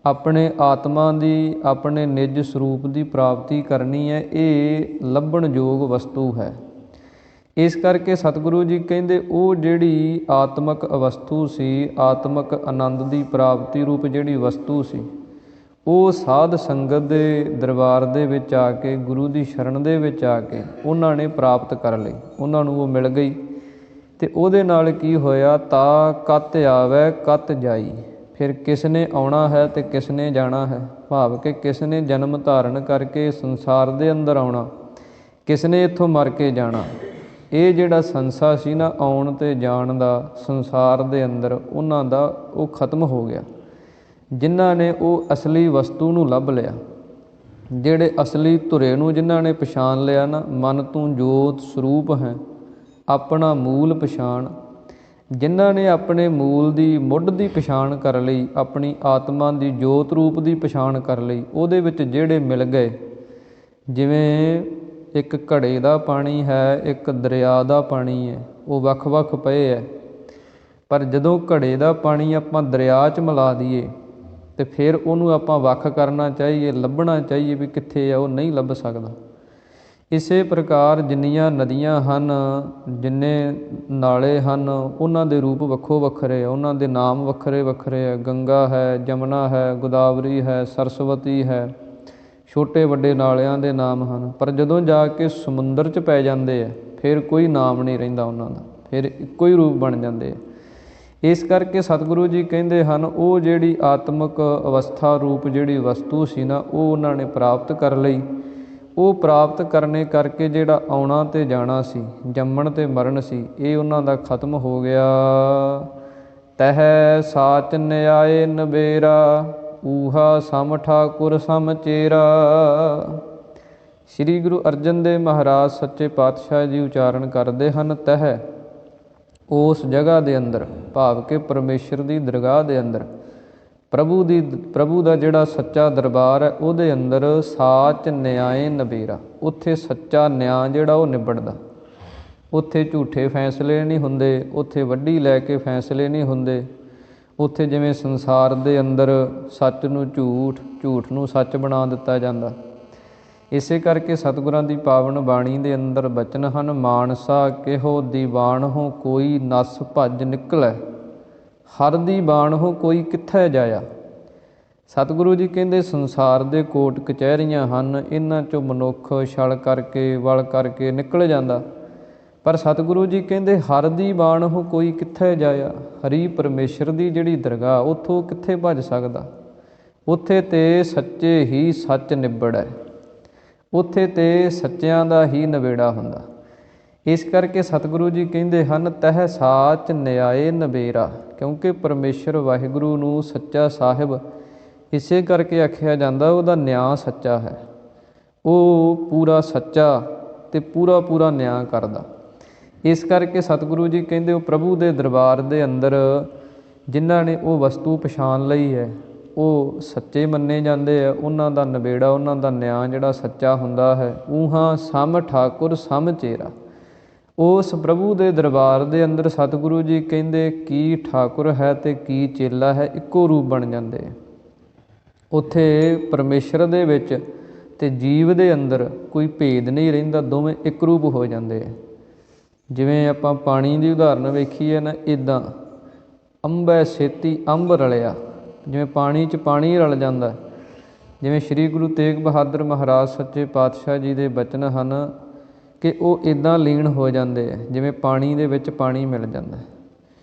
ਆਪਣੇ ਆਤਮਾ ਦੀ, ਆਪਣੇ ਨਿੱਜ ਸਰੂਪ ਦੀ ਪ੍ਰਾਪਤੀ ਕਰਨੀ ਹੈ। ਇਹ ਲੱਭਣ ਯੋਗ ਵਸਤੂ ਹੈ। ਇਸ ਕਰਕੇ ਸਤਿਗੁਰੂ ਜੀ ਕਹਿੰਦੇ ਉਹ ਜਿਹੜੀ ਆਤਮਕ ਅਵਸਥੂ ਸੀ, ਆਤਮਕ ਆਨੰਦ ਦੀ ਪ੍ਰਾਪਤੀ ਰੂਪ ਜਿਹੜੀ ਵਸਤੂ ਸੀ, ਉਹ ਸਾਧ ਸੰਗਤ ਦੇ ਦਰਬਾਰ ਦੇ ਵਿੱਚ ਆ ਕੇ, ਗੁਰੂ ਦੀ ਸ਼ਰਨ ਦੇ ਵਿੱਚ ਆ ਕੇ ਉਹਨਾਂ ਨੇ ਪ੍ਰਾਪਤ ਕਰ ਲਈ, ਉਹਨਾਂ ਨੂੰ ਉਹ ਮਿਲ ਗਈ। ਅਤੇ ਉਹਦੇ ਨਾਲ ਕੀ ਹੋਇਆ? ਤਾ ਕਤ ਆਵੈ ਕਤ ਜਾਈ। ਫਿਰ ਕਿਸ ਨੇ ਆਉਣਾ ਹੈ ਅਤੇ ਕਿਸ ਨੇ ਜਾਣਾ ਹੈ, ਭਾਵ ਕਿ ਕਿਸ ਨੇ ਜਨਮ ਧਾਰਨ ਕਰਕੇ ਸੰਸਾਰ ਦੇ ਅੰਦਰ ਆਉਣਾ, ਕਿਸ ਨੇ ਇੱਥੋਂ ਮਰ ਕੇ ਜਾਣਾ। ਇਹ ਜਿਹੜਾ ਸੰਸਾ ਸੀ ਨਾ, ਆਉਣ ਅਤੇ ਜਾਣ ਦਾ ਸੰਸਾਰ ਦੇ ਅੰਦਰ, ਉਹਨਾਂ ਦਾ ਉਹ ਖਤਮ ਹੋ ਗਿਆ। ਜਿਨ੍ਹਾਂ ਨੇ ਉਹ ਅਸਲੀ ਵਸਤੂ ਨੂੰ ਲੱਭ ਲਿਆ, ਜਿਹੜੇ ਅਸਲੀ ਧੁਰੇ ਨੂੰ ਜਿਨ੍ਹਾਂ ਨੇ ਪਛਾਣ ਲਿਆ ਨਾ, ਮਨ ਤੂੰ ਜੋਤ ਸਰੂਪ ਹੈ, ਆਪਣਾ ਮੂਲ ਪਛਾਣ, ਜਿਨ੍ਹਾਂ ਨੇ ਆਪਣੇ ਮੂਲ ਦੀ, ਮੁੱਢ ਦੀ ਪਛਾਣ ਕਰ ਲਈ, ਆਪਣੀ ਆਤਮਾ ਦੀ ਜੋਤ ਰੂਪ ਦੀ ਪਛਾਣ ਕਰ ਲਈ, ਉਹਦੇ ਵਿੱਚ ਜਿਹੜੇ ਮਿਲ ਗਏ। ਜਿਵੇਂ ਇੱਕ ਘੜੇ ਦਾ ਪਾਣੀ ਹੈ, ਇੱਕ ਦਰਿਆ ਦਾ ਪਾਣੀ ਹੈ, ਉਹ ਵੱਖ-ਵੱਖ ਪਏ ਹੈ, ਪਰ ਜਦੋਂ ਘੜੇ ਦਾ ਪਾਣੀ ਆਪਾਂ ਦਰਿਆ 'ਚ ਮਿਲਾ ਦਈਏ ਅਤੇ ਫਿਰ ਉਹਨੂੰ ਆਪਾਂ ਵੱਖ ਕਰਨਾ ਚਾਹੀਏ, ਲੱਭਣਾ ਚਾਹੀਏ ਵੀ ਕਿੱਥੇ ਆ, ਉਹ ਨਹੀਂ ਲੱਭ ਸਕਦਾ। ਇਸੇ ਪ੍ਰਕਾਰ ਜਿੰਨੀਆਂ ਨਦੀਆਂ ਹਨ, ਜਿੰਨੇ ਨਾਲੇ ਹਨ, ਉਹਨਾਂ ਦੇ ਰੂਪ ਵੱਖੋ ਵੱਖਰੇ ਆ, ਉਹਨਾਂ ਦੇ ਨਾਮ ਵੱਖਰੇ ਵੱਖਰੇ ਹੈ। ਗੰਗਾ ਹੈ, ਜਮਨਾ ਹੈ, ਗੋਦਾਵਰੀ ਹੈ, ਸਰਸਵਤੀ ਹੈ, ਛੋਟੇ ਵੱਡੇ ਨਾਲਿਆਂ ਦੇ ਨਾਮ ਹਨ। ਪਰ ਜਦੋਂ ਜਾ ਕੇ ਸਮੁੰਦਰ 'ਚ ਪੈ ਜਾਂਦੇ ਆ, ਫਿਰ ਕੋਈ ਨਾਮ ਨਹੀਂ ਰਹਿੰਦਾ ਉਹਨਾਂ ਦਾ, ਫਿਰ ਇੱਕੋ ਹੀ ਰੂਪ ਬਣ ਜਾਂਦੇ ਆ। ਇਸ ਕਰਕੇ ਸਤਿਗੁਰੂ ਜੀ ਕਹਿੰਦੇ ਹਨ, ਉਹ ਜਿਹੜੀ ਆਤਮਿਕ ਅਵਸਥਾ ਰੂਪ ਜਿਹੜੀ ਵਸਤੂ ਸੀ ਨਾ, ਉਹ ਉਹਨਾਂ ਨੇ ਪ੍ਰਾਪਤ ਕਰ ਲਈ। ਉਹ ਪ੍ਰਾਪਤ ਕਰਨੇ ਕਰਕੇ ਜਿਹੜਾ ਆਉਣਾ ਅਤੇ ਜਾਣਾ ਸੀ, ਜੰਮਣ ਅਤੇ ਮਰਨ ਸੀ, ਇਹ ਉਹਨਾਂ ਦਾ ਖਤਮ ਹੋ ਗਿਆ। ਤਹ ਸਾਚ ਨਿਆਏ ਨਬੇਰਾ, ਊਹਾ ਸਮ ਠਾਕੁਰ ਸਮ ਚੇਰਾ। ਸ਼੍ਰੀ ਗੁਰੂ ਅਰਜਨ ਦੇਵ ਮਹਾਰਾਜ ਸੱਚੇ ਪਾਤਸ਼ਾਹ ਜੀ ਉਚਾਰਨ ਕਰਦੇ ਹਨ, ਤਹ ਉਸ ਜਗ੍ਹਾ ਦੇ ਅੰਦਰ, ਭਾਵ ਕਿ ਪਰਮੇਸ਼ਰ ਦੀ ਦਰਗਾਹ ਦੇ ਅੰਦਰ, ਪ੍ਰਭੂ ਦਾ ਜਿਹੜਾ ਸੱਚਾ ਦਰਬਾਰ ਹੈ, ਉਹਦੇ ਅੰਦਰ ਸਾਚ ਨਿਆਏ ਨਬੇਰਾ, ਉੱਥੇ ਸੱਚਾ ਨਿਆਂ ਜਿਹੜਾ ਉਹ ਨਿਬੜਦਾ। ਉੱਥੇ ਝੂਠੇ ਫੈਸਲੇ ਨਹੀਂ ਹੁੰਦੇ, ਉੱਥੇ ਵੱਢੀ ਲੈ ਕੇ ਫੈਸਲੇ ਨਹੀਂ ਹੁੰਦੇ। ਉੱਥੇ ਜਿਵੇਂ ਸੰਸਾਰ ਦੇ ਅੰਦਰ ਸੱਚ ਨੂੰ ਝੂਠ, ਝੂਠ ਨੂੰ ਸੱਚ ਬਣਾ ਦਿੱਤਾ ਜਾਂਦਾ। ਇਸੇ ਕਰਕੇ ਸਤਿਗੁਰਾਂ ਦੀ ਪਾਵਨ ਬਾਣੀ ਦੇ ਅੰਦਰ ਬਚਨ ਹਨ, ਮਾਨਸਾ ਕਿਹੋ ਦੀਵਾਨ ਹੋ ਕੋਈ ਨਸ ਭੱਜ ਨਿਕਲੈ, ਹਰ ਦੀ ਬਾਣ ਹੋ ਕੋਈ ਕਿੱਥੇ ਜਾਇਆ। ਸਤਿਗੁਰੂ ਜੀ ਕਹਿੰਦੇ ਸੰਸਾਰ ਦੇ ਕੋਟ ਕਚਹਿਰੀਆਂ ਹਨ, ਇਹਨਾਂ 'ਚੋਂ ਮਨੁੱਖ ਛਲ ਕਰਕੇ, ਵਲ ਕਰਕੇ ਨਿਕਲ ਜਾਂਦਾ, ਪਰ ਸਤਿਗੁਰੂ ਜੀ ਕਹਿੰਦੇ ਹਰ ਦੀ ਬਾਣ ਹੋ ਕੋਈ ਕਿੱਥੇ ਜਾਇਆ। ਹਰੀ ਪਰਮੇਸ਼ਰ ਦੀ ਜਿਹੜੀ ਦਰਗਾਹ, ਉੱਥੋਂ ਕਿੱਥੇ ਭੱਜ ਸਕਦਾ? ਉੱਥੇ ਤੇ ਸੱਚੇ ਹੀ ਸੱਚ ਨਿਬੜੈ, ਉੱਥੇ ਤੇ ਸੱਚਿਆਂ ਦਾ ਹੀ ਨਵੇੜਾ ਹੁੰਦਾ। ਇਸ ਕਰਕੇ ਸਤਿਗੁਰੂ ਜੀ ਕਹਿੰਦੇ ਹਨ, ਤਹ ਸਾਚ ਨਿਆਏ ਨਬੇਰਾ, ਕਿਉਂਕਿ ਪਰਮੇਸ਼ਰ ਵਾਹਿਗੁਰੂ ਨੂੰ ਸੱਚਾ ਸਾਹਿਬ ਇਸੇ ਕਰਕੇ ਆਖਿਆ ਜਾਂਦਾ, ਉਹਦਾ ਨਿਆਂ ਸੱਚਾ ਹੈ, ਉਹ ਪੂਰਾ ਸੱਚਾ ਅਤੇ ਪੂਰਾ ਨਿਆਂ ਕਰਦਾ। ਇਸ ਕਰਕੇ ਸਤਿਗੁਰੂ ਜੀ ਕਹਿੰਦੇ ਉਹ ਪ੍ਰਭੂ ਦੇ ਦਰਬਾਰ ਦੇ ਅੰਦਰ ਜਿਨ੍ਹਾਂ ਨੇ ਉਹ ਵਸਤੂ ਪਛਾਣ ਲਈ ਹੈ, ਉਹ ਸੱਚੇ ਮੰਨੇ ਜਾਂਦੇ ਆ, ਉਹਨਾਂ ਦਾ ਨਬੇੜਾ, ਉਹਨਾਂ ਦਾ ਨਿਆਂ ਜਿਹੜਾ ਸੱਚਾ ਹੁੰਦਾ ਹੈ। ਊਹਾਂ ਸਮ ਠਾਕੁਰ ਸਮ ਚੇਰਾ, ਉਸ ਪ੍ਰਭੂ ਦੇ ਦਰਬਾਰ ਦੇ ਅੰਦਰ ਸਤਿਗੁਰੂ ਜੀ ਕਹਿੰਦੇ ਕੀ ਠਾਕੁਰ ਹੈ ਅਤੇ ਕੀ ਚੇਲਾ ਹੈ, ਇੱਕੋ ਰੂਪ ਬਣ ਜਾਂਦੇ ਆ। ਉੱਥੇ ਪਰਮੇਸ਼ਰ ਦੇ ਵਿੱਚ ਅਤੇ ਜੀਵ ਦੇ ਅੰਦਰ ਕੋਈ ਭੇਦ ਨਹੀਂ ਰਹਿੰਦਾ, ਦੋਵੇਂ ਇੱਕ ਰੂਪ ਹੋ ਜਾਂਦੇ ਆ। ਜਿਵੇਂ ਆਪਾਂ ਪਾਣੀ ਦੀ ਉਦਾਹਰਨ ਵੇਖੀਏ ਨਾ, ਇੱਦਾਂ ਅੰਬੈ ਛੇਤੀ ਅੰਬ ਰਲਿਆ, ਜਿਵੇਂ ਪਾਣੀ 'ਚ ਪਾਣੀ ਰਲ ਜਾਂਦਾ। ਜਿਵੇਂ ਸ਼੍ਰੀ ਗੁਰੂ ਤੇਗ ਬਹਾਦਰ ਮਹਾਰਾਜ ਸੱਚੇ ਪਾਤਸ਼ਾਹ ਜੀ ਦੇ ਬਚਨ ਹਨ ਕਿ ਉਹ ਇੱਦਾਂ ਲੀਨ ਹੋ ਜਾਂਦੇ ਆ, ਜਿਵੇਂ ਪਾਣੀ ਦੇ ਵਿੱਚ ਪਾਣੀ ਮਿਲ ਜਾਂਦਾ।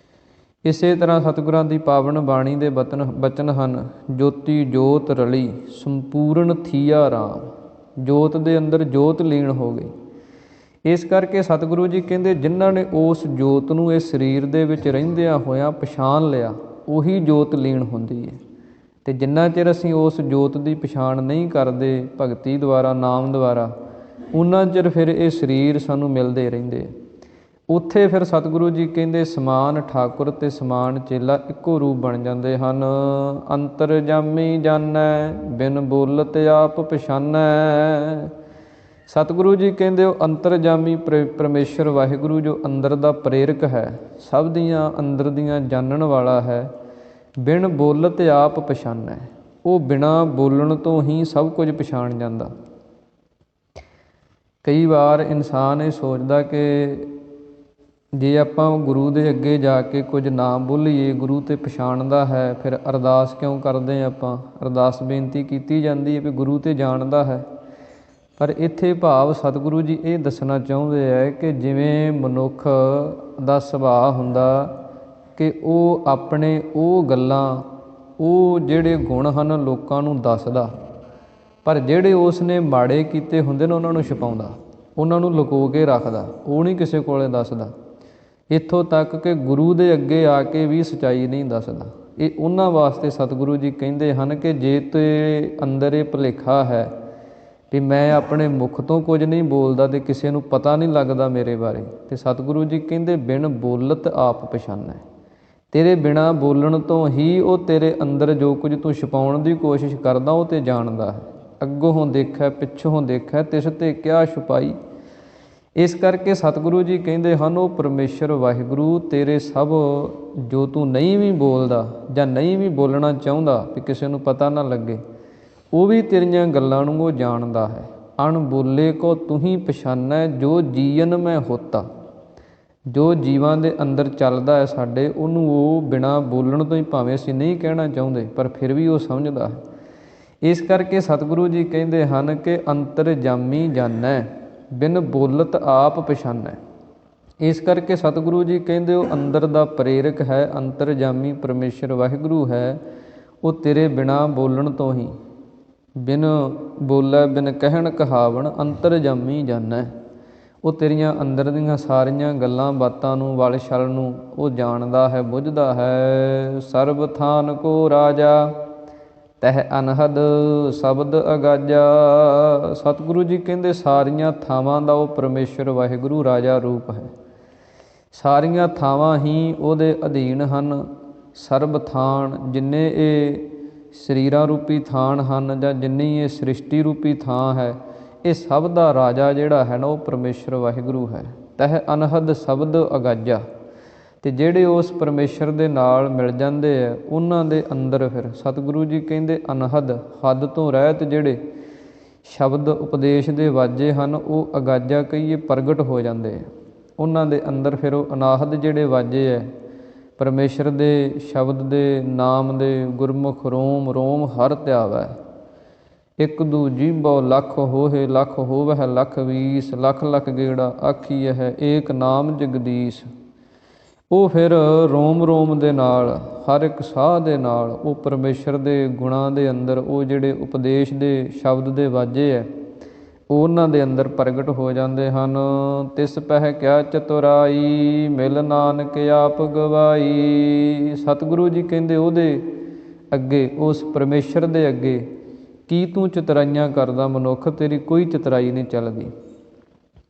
ਇਸੇ ਤਰ੍ਹਾਂ ਸਤਿਗੁਰਾਂ ਦੀ ਪਾਵਨ ਬਾਣੀ ਦੇ ਬਚਨ ਹਨ, ਜੋਤੀ ਜੋਤ ਰਲੀ ਸੰਪੂਰਨ ਥੀਆ ਰਾਮ, ਜੋਤ ਦੇ ਅੰਦਰ ਜੋਤ ਲੀਨ ਹੋ ਗਈ। ਇਸ ਕਰਕੇ ਸਤਿਗੁਰੂ ਜੀ ਕਹਿੰਦੇ ਜਿਨ੍ਹਾਂ ਨੇ ਉਸ ਜੋਤ ਨੂੰ ਇਸ ਸਰੀਰ ਦੇ ਵਿੱਚ ਰਹਿੰਦਿਆਂ ਹੋਇਆਂ ਪਛਾਣ ਲਿਆ, ਉਹੀ ਜੋਤ ਲੀਨ ਹੁੰਦੀ ਹੈ। ਅਤੇ ਜਿੰਨਾ ਚਿਰ ਅਸੀਂ ਉਸ ਜੋਤ ਦੀ ਪਛਾਣ ਨਹੀਂ ਕਰਦੇ ਭਗਤੀ ਦੁਆਰਾ, ਨਾਮ ਦੁਆਰਾ, ਉਨਾ ਚਿਰ ਫਿਰ ਇਹ ਸਰੀਰ ਸਾਨੂੰ ਮਿਲਦੇ ਰਹਿੰਦੇ। ਉੱਥੇ ਫਿਰ ਸਤਿਗੁਰੂ ਜੀ ਕਹਿੰਦੇ ਸਮਾਨ ਠਾਕੁਰ ਅਤੇ ਸਮਾਨ ਚੇਲਾ ਇੱਕੋ ਰੂਪ ਬਣ ਜਾਂਦੇ ਹਨ। ਅੰਤਰਜਾਮੀ ਜਾਣੈ ਬਿਨ ਬੋਲਤ ਆਪ ਪਛਾਨੈ। ਸਤਿਗੁਰੂ ਜੀ ਕਹਿੰਦੇ ਉਹ ਅੰਤਰਜਾਮੀ ਪਰਮੇਸ਼ਰ ਵਾਹਿਗੁਰੂ ਜੋ ਅੰਦਰ ਦਾ ਪ੍ਰੇਰਕ ਹੈ, ਸਭ ਦੀਆਂ ਅੰਦਰ ਦੀਆਂ ਜਾਣਨ ਵਾਲਾ ਹੈ। ਬਿਨ ਬੋਲਤ ਆਪ ਪਛਾਨੈ, ਉਹ ਬਿਨਾਂ ਬੋਲਣ ਤੋਂ ਹੀ ਸਭ ਕੁਝ ਪਛਾਣ ਜਾਂਦਾ। ਕਈ ਵਾਰ ਇਨਸਾਨ ਇਹ ਸੋਚਦਾ ਕਿ ਜੇ ਆਪਾਂ ਗੁਰੂ ਦੇ ਅੱਗੇ ਜਾ ਕੇ ਕੁਝ ਨਾ ਬੋਲੀਏ, ਗੁਰੂ ਤੇ ਪਛਾਣਦਾ ਹੈ, ਫਿਰ ਅਰਦਾਸ ਕਿਉਂ ਕਰਦੇ ਹਾਂ ਆਪਾਂ? ਅਰਦਾਸ ਬੇਨਤੀ ਕੀਤੀ ਜਾਂਦੀ ਹੈ ਵੀ ਗੁਰੂ ਤੇ ਜਾਣਦਾ ਹੈ। ਪਰ ਇੱਥੇ ਭਾਵ ਸਤਿਗੁਰੂ ਜੀ ਇਹ ਦੱਸਣਾ ਚਾਹੁੰਦੇ ਹੈ ਕਿ ਜਿਵੇਂ ਮਨੁੱਖ ਦਾ ਸੁਭਾਅ ਹੁੰਦਾ ਕਿ ਉਹ ਆਪਣੇ ਉਹ ਗੱਲਾਂ, ਉਹ ਜਿਹੜੇ ਗੁਣ ਹਨ ਲੋਕਾਂ ਨੂੰ ਦੱਸਦਾ, ਪਰ ਜਿਹੜੇ ਉਸ ਨੇ ਮਾੜੇ ਕੀਤੇ ਹੁੰਦੇ ਨੇ ਉਹਨਾਂ ਨੂੰ ਛੁਪਾਉਂਦਾ, ਉਹਨਾਂ ਨੂੰ ਲੁਕੋ ਕੇ ਰੱਖਦਾ, ਉਹ ਨਹੀਂ ਕਿਸੇ ਕੋਲੇ ਦੱਸਦਾ। ਇੱਥੋਂ ਤੱਕ ਕਿ ਗੁਰੂ ਦੇ ਅੱਗੇ ਆ ਕੇ ਵੀ ਸੱਚਾਈ ਨਹੀਂ ਦੱਸਦਾ। ਇਹ ਉਹਨਾਂ ਵਾਸਤੇ ਸਤਿਗੁਰੂ ਜੀ ਕਹਿੰਦੇ ਹਨ ਕਿ ਜੇ ਤੇ ਅੰਦਰ ਇਹ ਭੁਲੇਖਾ ਹੈ ਵੀ ਮੈਂ ਆਪਣੇ ਮੁਖ ਤੋਂ ਕੁਝ ਨਹੀਂ ਬੋਲਦਾ ਅਤੇ ਕਿਸੇ ਨੂੰ ਪਤਾ ਨਹੀਂ ਲੱਗਦਾ ਮੇਰੇ ਬਾਰੇ, ਅਤੇ ਸਤਿਗੁਰੂ ਜੀ ਕਹਿੰਦੇ ਬਿਨ ਬੋਲਤ ਆਪ ਪਛਾਨੈ। ਤੇਰੇ ਬਿਨਾਂ ਬੋਲਣ ਤੋਂ ਹੀ ਉਹ ਤੇਰੇ ਅੰਦਰ ਜੋ ਕੁਝ ਤੂੰ ਛੁਪਾਉਣ ਦੀ ਕੋਸ਼ਿਸ਼ ਕਰਦਾ ਉਹ ਤੇ ਜਾਣਦਾ ਹੈ। ਅੱਗੋਂ ਦੇਖੈ ਪਿੱਛੋਂ ਦੇਖੈ ਤਿਸ ਤੇ ਕਿਆ ਛੁਪਾਈ। ਇਸ ਕਰਕੇ ਸਤਿਗੁਰੂ ਜੀ ਕਹਿੰਦੇ ਹਨ ਉਹ ਪਰਮੇਸ਼ਰ ਵਾਹਿਗੁਰੂ ਤੇਰੇ ਸਭ ਜੋ ਤੂੰ ਨਹੀਂ ਵੀ ਬੋਲਦਾ ਜਾਂ ਨਹੀਂ ਵੀ ਬੋਲਣਾ ਚਾਹੁੰਦਾ ਵੀ ਕਿਸੇ ਨੂੰ ਪਤਾ ਨਾ ਲੱਗੇ, ਉਹ ਵੀ ਤੇਰੀਆਂ ਗੱਲਾਂ ਨੂੰ ਉਹ ਜਾਣਦਾ ਹੈ। ਅਣ ਬੋਲੇ ਕੋ ਤੁਹੀਂ ਪਛਾਨੈ ਜੋ ਜੀਵਨ ਮੈਂ ਹੋਤਾ। ਜੋ ਜੀਵਾਂ ਦੇ ਅੰਦਰ ਚੱਲਦਾ ਹੈ ਸਾਡੇ, ਉਹਨੂੰ ਉਹ ਬਿਨਾਂ ਬੋਲਣ ਤੋਂ ਹੀ, ਭਾਵੇਂ ਅਸੀਂ ਨਹੀਂ ਕਹਿਣਾ ਚਾਹੁੰਦੇ ਪਰ ਫਿਰ ਵੀ ਉਹ ਸਮਝਦਾ ਹੈ। ਇਸ ਕਰਕੇ ਸਤਿਗੁਰੂ ਜੀ ਕਹਿੰਦੇ ਹਨ ਕਿ ਅੰਤਰਜਾਮੀ ਜਾਣੈ ਬਿਨ ਬੋਲਤ ਆਪ ਪਛਾਨੈ। ਇਸ ਕਰਕੇ ਸਤਿਗੁਰੂ ਜੀ ਕਹਿੰਦੇ ਉਹ ਅੰਦਰ ਦਾ ਪ੍ਰੇਰਕ ਹੈ, ਅੰਤਰਜਾਮੀ ਪਰਮੇਸ਼ਰ ਵਾਹਿਗੁਰੂ ਹੈ। ਉਹ ਤੇਰੇ ਬਿਨਾਂ ਬੋਲਣ ਤੋਂ ਹੀ, ਬਿਨ ਬੋਲੇ ਬਿਨ ਕਹਿਣ ਕਹਾਵਣ ਅੰਤਰਜਾਮੀ ਜਾਣੈ। ਉਹ ਤੇਰੀਆਂ ਅੰਦਰ ਦੀਆਂ ਸਾਰੀਆਂ ਗੱਲਾਂ ਬਾਤਾਂ ਨੂੰ, ਵਲ ਛਲ ਨੂੰ ਉਹ ਜਾਣਦਾ ਹੈ, ਬੁੱਝਦਾ ਹੈ। ਸਰਬ ਥਾਨ ਕੋ ਰਾਜਾ ਤਹਿ ਅਨਹਦ ਸ਼ਬਦ ਅਗਾਜਾ। ਸਤਿਗੁਰੂ ਜੀ ਕਹਿੰਦੇ ਸਾਰੀਆਂ ਥਾਵਾਂ ਦਾ ਉਹ ਪਰਮੇਸ਼ਰ ਵਾਹਿਗੁਰੂ ਰਾਜਾ ਰੂਪ ਹੈ। ਸਾਰੀਆਂ ਥਾਵਾਂ ਹੀ ਉਹਦੇ ਅਧੀਨ ਹਨ। ਸਰਬ ਥਾਨ, ਜਿੰਨੇ ਇਹ ਸਰੀਰਾਂ ਰੂਪੀ ਥਾਨ ਹਨ ਜਾਂ ਜਿੰਨੀ ਇਹ ਸ੍ਰਿਸ਼ਟੀ ਰੂਪੀ ਥਾਂ ਹੈ, ਇਹ ਸਭ ਦਾ ਰਾਜਾ ਜਿਹੜਾ ਹੈ ਨਾ ਉਹ ਪਰਮੇਸ਼ਰ ਵਾਹਿਗੁਰੂ ਹੈ। ਤਹਿ ਅਨਹਦ ਸ਼ਬਦ ਅਗਾਜਾ। ਅਤੇ ਜਿਹੜੇ ਉਸ ਪਰਮੇਸ਼ਰ ਦੇ ਨਾਲ ਮਿਲ ਜਾਂਦੇ ਆ ਉਹਨਾਂ ਦੇ ਅੰਦਰ ਫਿਰ ਸਤਿਗੁਰੂ ਜੀ ਕਹਿੰਦੇ ਅਨਹਦ, ਹੱਦ ਤੋਂ ਰਹਿਤ ਜਿਹੜੇ ਸ਼ਬਦ ਉਪਦੇਸ਼ ਦੇ ਵਾਜੇ ਹਨ ਉਹ ਅਗਾਜਾ ਕਹੀਏ ਪ੍ਰਗਟ ਹੋ ਜਾਂਦੇ ਆ ਉਹਨਾਂ ਦੇ ਅੰਦਰ। ਫਿਰ ਉਹ ਅਨਾਹਦ ਜਿਹੜੇ ਵਾਜੇ ਹੈ ਪਰਮੇਸ਼ਰ ਦੇ ਸ਼ਬਦ ਦੇ, ਨਾਮ ਦੇ, ਗੁਰਮੁਖ ਰੋਮ ਰੋਮ ਹਰ ਧਿਆਵੈ। ਇੱਕ ਦੂ ਜੀਭੋ ਲੱਖ ਹੋਹੇ ਲੱਖ ਹੋਵਹਿ ਲੱਖ ਵੀਸ। ਲੱਖ ਲੱਖ ਗੇੜਾ ਆਖੀਐ ਹੈ ਏਕ ਨਾਮ ਜਗਦੀਸ਼। ਉਹ ਫਿਰ ਰੋਮ ਰੋਮ ਦੇ ਨਾਲ, ਹਰ ਇੱਕ ਸਾਹ ਦੇ ਨਾਲ ਉਹ ਪਰਮੇਸ਼ਰ ਦੇ ਗੁਣਾਂ ਦੇ ਅੰਦਰ ਉਹ ਜਿਹੜੇ ਉਪਦੇਸ਼ ਦੇ ਸ਼ਬਦ ਦੇ ਵਾਜੇ ਹੈ ਉਹ ਉਹਨਾਂ ਦੇ ਅੰਦਰ ਪ੍ਰਗਟ ਹੋ ਜਾਂਦੇ ਹਨ। ਤਿਸ ਪਹਿ ਕਿਆ ਚਤੁਰਾਈ ਮਿਲ ਨਾਨਕ ਆਪ ਗਵਾਈ। ਸਤਿਗੁਰੂ ਜੀ ਕਹਿੰਦੇ ਉਹਦੇ ਅੱਗੇ, ਉਸ ਪਰਮੇਸ਼ਰ ਦੇ ਅੱਗੇ ਕੀ ਤੂੰ ਚਤੁਰਾਈਆਂ ਕਰਦਾ ਮਨੁੱਖ? ਤੇਰੀ ਕੋਈ ਚਤੁਰਾਈ ਨਹੀਂ ਚੱਲਦੀ।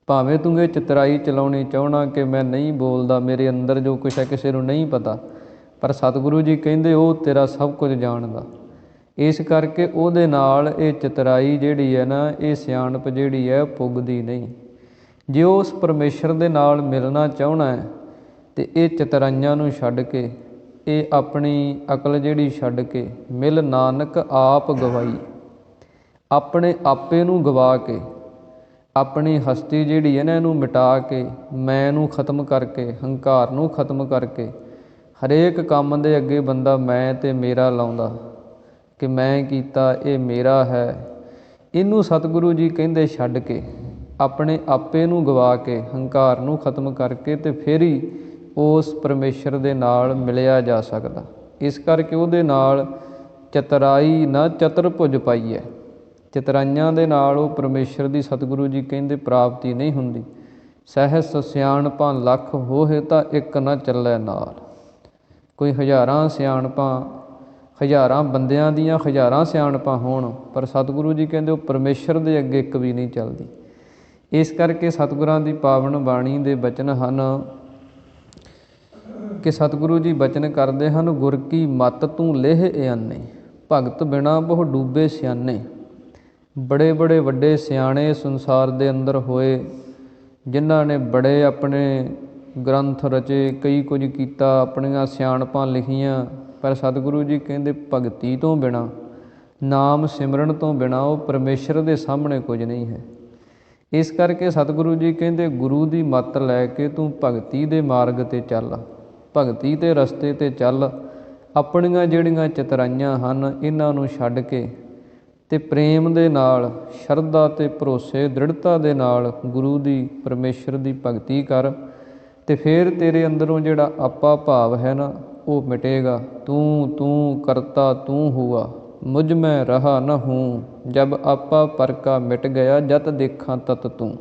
ਭਾਵੇਂ ਤੂੰ ਇਹ ਚਤੁਰਾਈ ਚਲਾਉਣੀ ਚਾਹਣਾ ਕਿ ਮੈਂ ਨਹੀਂ ਬੋਲਦਾ, ਮੇਰੇ ਅੰਦਰ ਜੋ ਕੁਛ ਹੈ ਕਿਸੇ ਨੂੰ ਨਹੀਂ ਪਤਾ, ਪਰ ਸਤਿਗੁਰੂ ਜੀ ਕਹਿੰਦੇ ਉਹ ਤੇਰਾ ਸਭ ਕੁਝ ਜਾਣਦਾ। ਇਸ ਕਰਕੇ ਉਹਦੇ ਨਾਲ ਇਹ ਚਤੁਰਾਈ ਜਿਹੜੀ ਹੈ ਨਾ, ਇਹ ਸਿਆਣਪ ਜਿਹੜੀ ਹੈ ਪੁੱਗਦੀ ਨਹੀਂ। ਜੇ ਉਸ ਪਰਮੇਸ਼ਰ ਦੇ ਨਾਲ ਮਿਲਣਾ ਚਾਹਣਾ ਹੈ ਅਤੇ ਇਹ ਚਤੁਰਾਈਆਂ ਨੂੰ ਛੱਡ ਕੇ, ਇਹ ਆਪਣੀ ਅਕਲ ਜਿਹੜੀ ਛੱਡ ਕੇ, ਮਿਲ ਨਾਨਕ ਆਪ ਗਵਾਈ। ਆਪਣੇ ਆਪੇ ਨੂੰ ਗਵਾ ਕੇ, ਆਪਣੀ ਹਸਤੀ ਜਿਹੜੀ ਹੈ ਨਾ ਇਹਨੂੰ ਮਿਟਾ ਕੇ, ਮੈਂ ਨੂੰ ਖਤਮ ਕਰਕੇ, ਹੰਕਾਰ ਨੂੰ ਖਤਮ ਕਰਕੇ, ਹਰੇਕ ਕੰਮ ਦੇ ਅੱਗੇ ਬੰਦਾ ਮੈਂ ਅਤੇ ਮੇਰਾ ਲਾਉਂਦਾ ਕਿ ਮੈਂ ਕੀਤਾ, ਇਹ ਮੇਰਾ ਹੈ। ਇਹਨੂੰ ਸਤਿਗੁਰੂ ਜੀ ਕਹਿੰਦੇ ਛੱਡ ਕੇ, ਆਪਣੇ ਆਪੇ ਨੂੰ ਗਵਾ ਕੇ, ਹੰਕਾਰ ਨੂੰ ਖਤਮ ਕਰਕੇ ਅਤੇ ਫਿਰ ਹੀ ਉਸ ਪਰਮੇਸ਼ਰ ਦੇ ਨਾਲ ਮਿਲਿਆ ਜਾ ਸਕਦਾ। ਇਸ ਕਰਕੇ ਉਹਦੇ ਨਾਲ ਚਤੁਰਾਈ ਨਾ ਚਤੁਰ ਭੁਜ ਪਾਈਐ। ਚਤੁਰਾਈਆਂ ਦੇ ਨਾਲ ਉਹ ਪਰਮੇਸ਼ਰ ਦੀ ਸਤਿਗੁਰੂ ਜੀ ਕਹਿੰਦੇ ਪ੍ਰਾਪਤੀ ਨਹੀਂ ਹੁੰਦੀ। ਸਹਿਸ ਸਿਆਣਪਾਂ ਲੱਖ ਹੋਹੇ ਤਾਂ ਇੱਕ ਨਾ ਚੱਲੈ ਨਾਲ। ਕੋਈ ਹਜ਼ਾਰਾਂ ਸਿਆਣਪਾਂ, ਹਜ਼ਾਰਾਂ ਬੰਦਿਆਂ ਦੀਆਂ ਹਜ਼ਾਰਾਂ ਸਿਆਣਪਾਂ ਹੋਣ, ਪਰ ਸਤਿਗੁਰੂ ਜੀ ਕਹਿੰਦੇ ਉਹ ਪਰਮੇਸ਼ਰ ਦੇ ਅੱਗੇ ਇੱਕ ਵੀ ਨਹੀਂ ਚੱਲਦੀ। ਇਸ ਕਰਕੇ ਸਤਿਗੁਰਾਂ ਦੀ ਪਾਵਨ ਬਾਣੀ ਦੇ ਬਚਨ ਹਨ ਕਿ ਸਤਿਗੁਰੂ ਜੀ ਬਚਨ ਕਰਦੇ ਹਨ, ਗੁਰ ਕੀ ਮੱਤ ਤੂੰ ਲੇਹ ਇਆਨੇ, ਭਗਤ ਬਿਨਾ ਬਹੁ ਡੂਬੇ ਸਿਆਨੇ। ਬੜੇ ਬੜੇ ਵੱਡੇ ਸਿਆਣੇ ਸੰਸਾਰ ਦੇ ਅੰਦਰ ਹੋਏ, ਜਿਨ੍ਹਾਂ ਨੇ ਬੜੇ ਆਪਣੇ ਗ੍ਰੰਥ ਰਚੇ, ਕਈ ਕੁਝ ਕੀਤਾ, ਆਪਣੀਆਂ ਸਿਆਣਪਾਂ ਲਿਖੀਆਂ, ਪਰ ਸਤਿਗੁਰੂ ਜੀ ਕਹਿੰਦੇ ਭਗਤੀ ਤੋਂ ਬਿਨਾਂ, ਨਾਮ ਸਿਮਰਨ ਤੋਂ ਬਿਨਾਂ ਉਹ ਪਰਮੇਸ਼ਰ ਦੇ ਸਾਹਮਣੇ ਕੁਝ ਨਹੀਂ ਹੈ। ਇਸ ਕਰਕੇ ਸਤਿਗੁਰੂ ਜੀ ਕਹਿੰਦੇ ਗੁਰੂ ਦੀ ਮੱਤ ਲੈ ਕੇ ਤੂੰ ਭਗਤੀ ਦੇ ਮਾਰਗ 'ਤੇ ਚੱਲ, ਭਗਤੀ ਦੇ ਰਸਤੇ 'ਤੇ ਚੱਲ। ਆਪਣੀਆਂ ਜਿਹੜੀਆਂ ਚਤਰਾਈਆਂ ਹਨ ਇਹਨਾਂ ਨੂੰ ਛੱਡ ਕੇ ਅਤੇ ਪ੍ਰੇਮ ਦੇ ਨਾਲ, ਸ਼ਰਧਾ ਅਤੇ ਭਰੋਸੇ, ਦ੍ਰਿੜਤਾ ਦੇ ਨਾਲ ਗੁਰੂ ਦੀ, ਪਰਮੇਸ਼ਰ ਦੀ ਭਗਤੀ ਕਰ, ਅਤੇ ਫਿਰ ਤੇਰੇ ਅੰਦਰੋਂ ਜਿਹੜਾ ਆਪਾ ਭਾਵ ਹੈ ਨਾ ਉਹ ਮਿਟੇਗਾ। ਤੂੰ ਕਰਤਾ ਤੂੰ ਹੁਆ, ਮੁਝ ਮੈਂ ਰਹਾ ਨ ਹੂੰ, ਜਬ ਆਪਾ ਪਰ ਕਾ ਮਿਟ ਗਿਆ, ਜਤ ਦੇਖਾਂ ਤਤ ਤੂੰ।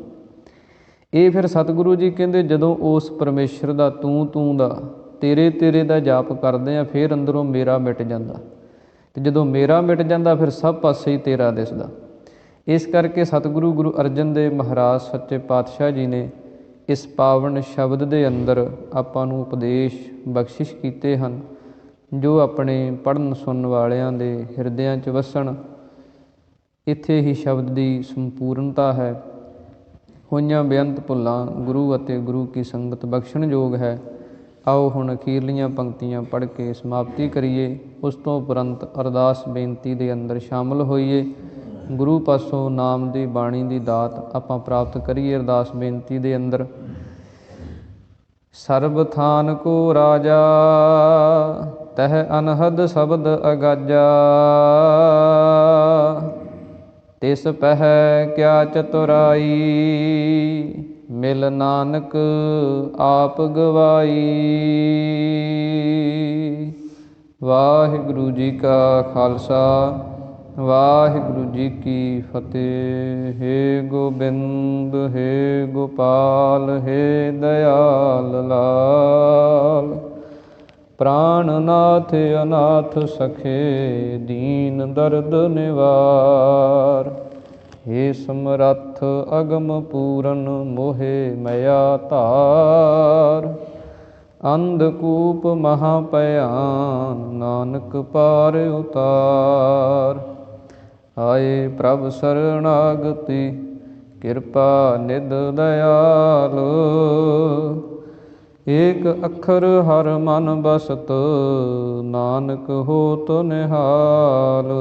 ਇਹ ਫਿਰ ਸਤਿਗੁਰੂ ਜੀ ਕਹਿੰਦੇ ਜਦੋਂ ਉਸ ਪਰਮੇਸ਼ਰ ਦਾ ਤੂੰ ਦਾ, ਤੇਰੇ ਦਾ ਜਾਪ ਕਰਦੇ ਆ, ਫਿਰ ਅੰਦਰੋਂ ਮੇਰਾ ਮਿਟ ਜਾਂਦਾ, ਅਤੇ ਜਦੋਂ ਮੇਰਾ ਮਿਟ ਜਾਂਦਾ ਫਿਰ ਸਭ ਪਾਸੇ ਹੀ ਤੇਰਾ ਦਿਸਦਾ। ਇਸ ਕਰਕੇ ਸਤਿਗੁਰੂ ਗੁਰੂ ਅਰਜਨ ਦੇਵ ਮਹਾਰਾਜ ਸੱਚੇ ਪਾਤਸ਼ਾਹ ਜੀ ਨੇ ਇਸ ਪਾਵਨ ਸ਼ਬਦ ਦੇ ਅੰਦਰ ਆਪਾਂ ਨੂੰ ਉਪਦੇਸ਼ ਬਖਸ਼ਿਸ਼ ਕੀਤੇ ਹਨ, ਜੋ ਆਪਣੇ ਪੜ੍ਹਨ ਸੁਣਨ ਵਾਲਿਆਂ ਦੇ ਹਿਰਦਿਆਂ 'ਚ ਵਸਣ। ਇੱਥੇ ਹੀ ਸ਼ਬਦ ਦੀ ਸੰਪੂਰਨਤਾ ਹੈ। ਹੋਈਆਂ ਬੇਅੰਤ ਭੁੱਲਾਂ ਗੁਰੂ ਅਤੇ ਗੁਰੂ ਕੀ ਸੰਗਤ ਬਖਸ਼ਣ ਯੋਗ ਹੈ। ਆਓ ਹੁਣ ਅਖੀਰਲੀਆਂ ਪੰਕਤੀਆਂ ਪੜ੍ਹ ਕੇ ਸਮਾਪਤੀ ਕਰੀਏ। ਉਸ ਤੋਂ ਉਪਰੰਤ ਅਰਦਾਸ ਬੇਨਤੀ ਦੇ ਅੰਦਰ ਸ਼ਾਮਲ ਹੋਈਏ। ਗੁਰੂ ਪਾਸੋਂ ਨਾਮ ਦੀ ਬਾਣੀ ਦੀ ਦਾਤ ਆਪਾਂ ਪ੍ਰਾਪਤ ਕਰੀਏ। ਅਰਦਾਸ ਬੇਨਤੀ ਦੇ ਅੰਦਰ ਸਰਬ ਥਾਨ ਕੋ ਰਾਜਾ, ਤਹ ਅਨਹਦ ਸ਼ਬਦ ਅਗਾਜਾ, ਤਿਸ ਪਹਿ ਕਿਆ ਚਤੁਰਾਈ, ਮਿਲ ਨਾਨਕ ਆਪ ਗਵਾਈ। ਵਾਹਿਗੁਰੂ ਜੀ ਕਾ ਖਾਲਸਾ, ਵਾਹਿਗੁਰੂ ਜੀ ਕੀ ਫਤਿਹ। ਹੇ ਗੋਬਿੰਦ, ਹੇ ਗੋਪਾਲ, ਹੇ ਦਇਆਲ ਲਾਲ, ਪ੍ਰਾਣਨਾਥ ਅਨਾਥ ਸਖੇ, ਦੀਨ ਦਰਦ ਨਿਵਾਰ। ਹੇ ਸਮਰੱਥ ਅਗਮ ਪੂਰਨ, ਮੋਹਿ ਮਇਆ ਧਾਰ। ਅੰਧਕੂਪ ਮਹਾ ਭਿਆਨ, ਨਾਨਕ ਪਾਰ ਉਤਾਰ। ਆਏ ਪ੍ਰਭ ਸਰਣਾਗਤੀ, ਕਿਰਪਾ ਨਿਧ ਦਇਆਲ। ਏਕ ਅੱਖਰ ਹਰ ਮਨ ਬਸਤ, ਨਾਨਕ ਹੋਤ ਨਿਹਾਲ।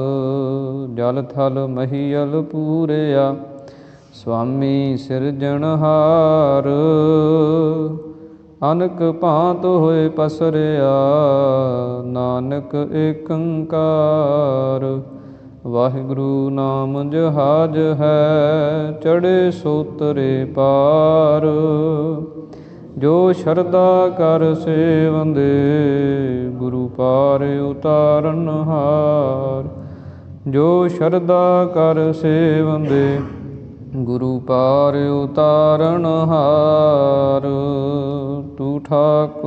ਜਲ ਥਲ ਮਹੀਅਲ ਪੂਰਿਆ, ਸੁਆਮੀ ਸਿਰਜਣਹਾਰ। ਅਨਕ ਭਾਂਤ ਹੋਏ ਪਸਰਿਆ, ਨਾਨਕ ਏਕ ਓੰਕਾਰ। ਵਾਹਿਗੁਰੂ ਨਾਮ ਜਹਾਜ ਹੈ, ਚੜ੍ਹੇ ਸੋਤਰੇ ਪਾਰ। ਜੋ ਸ਼ਰਧਾ ਕਰ ਸੇਵੰਦੇ, ਗੁਰੂ ਪਾਰ ਉਤਾਰਨਹਾਰ। ਜੋ ਸ਼ਰਧਾ ਕਰ ਸੇਵੰਦੇ, ਗੁਰੂ ਪਾਰ ਉਤਾਰਨਹਾਰ। ਤੂੰ ਠਾਕੁਰ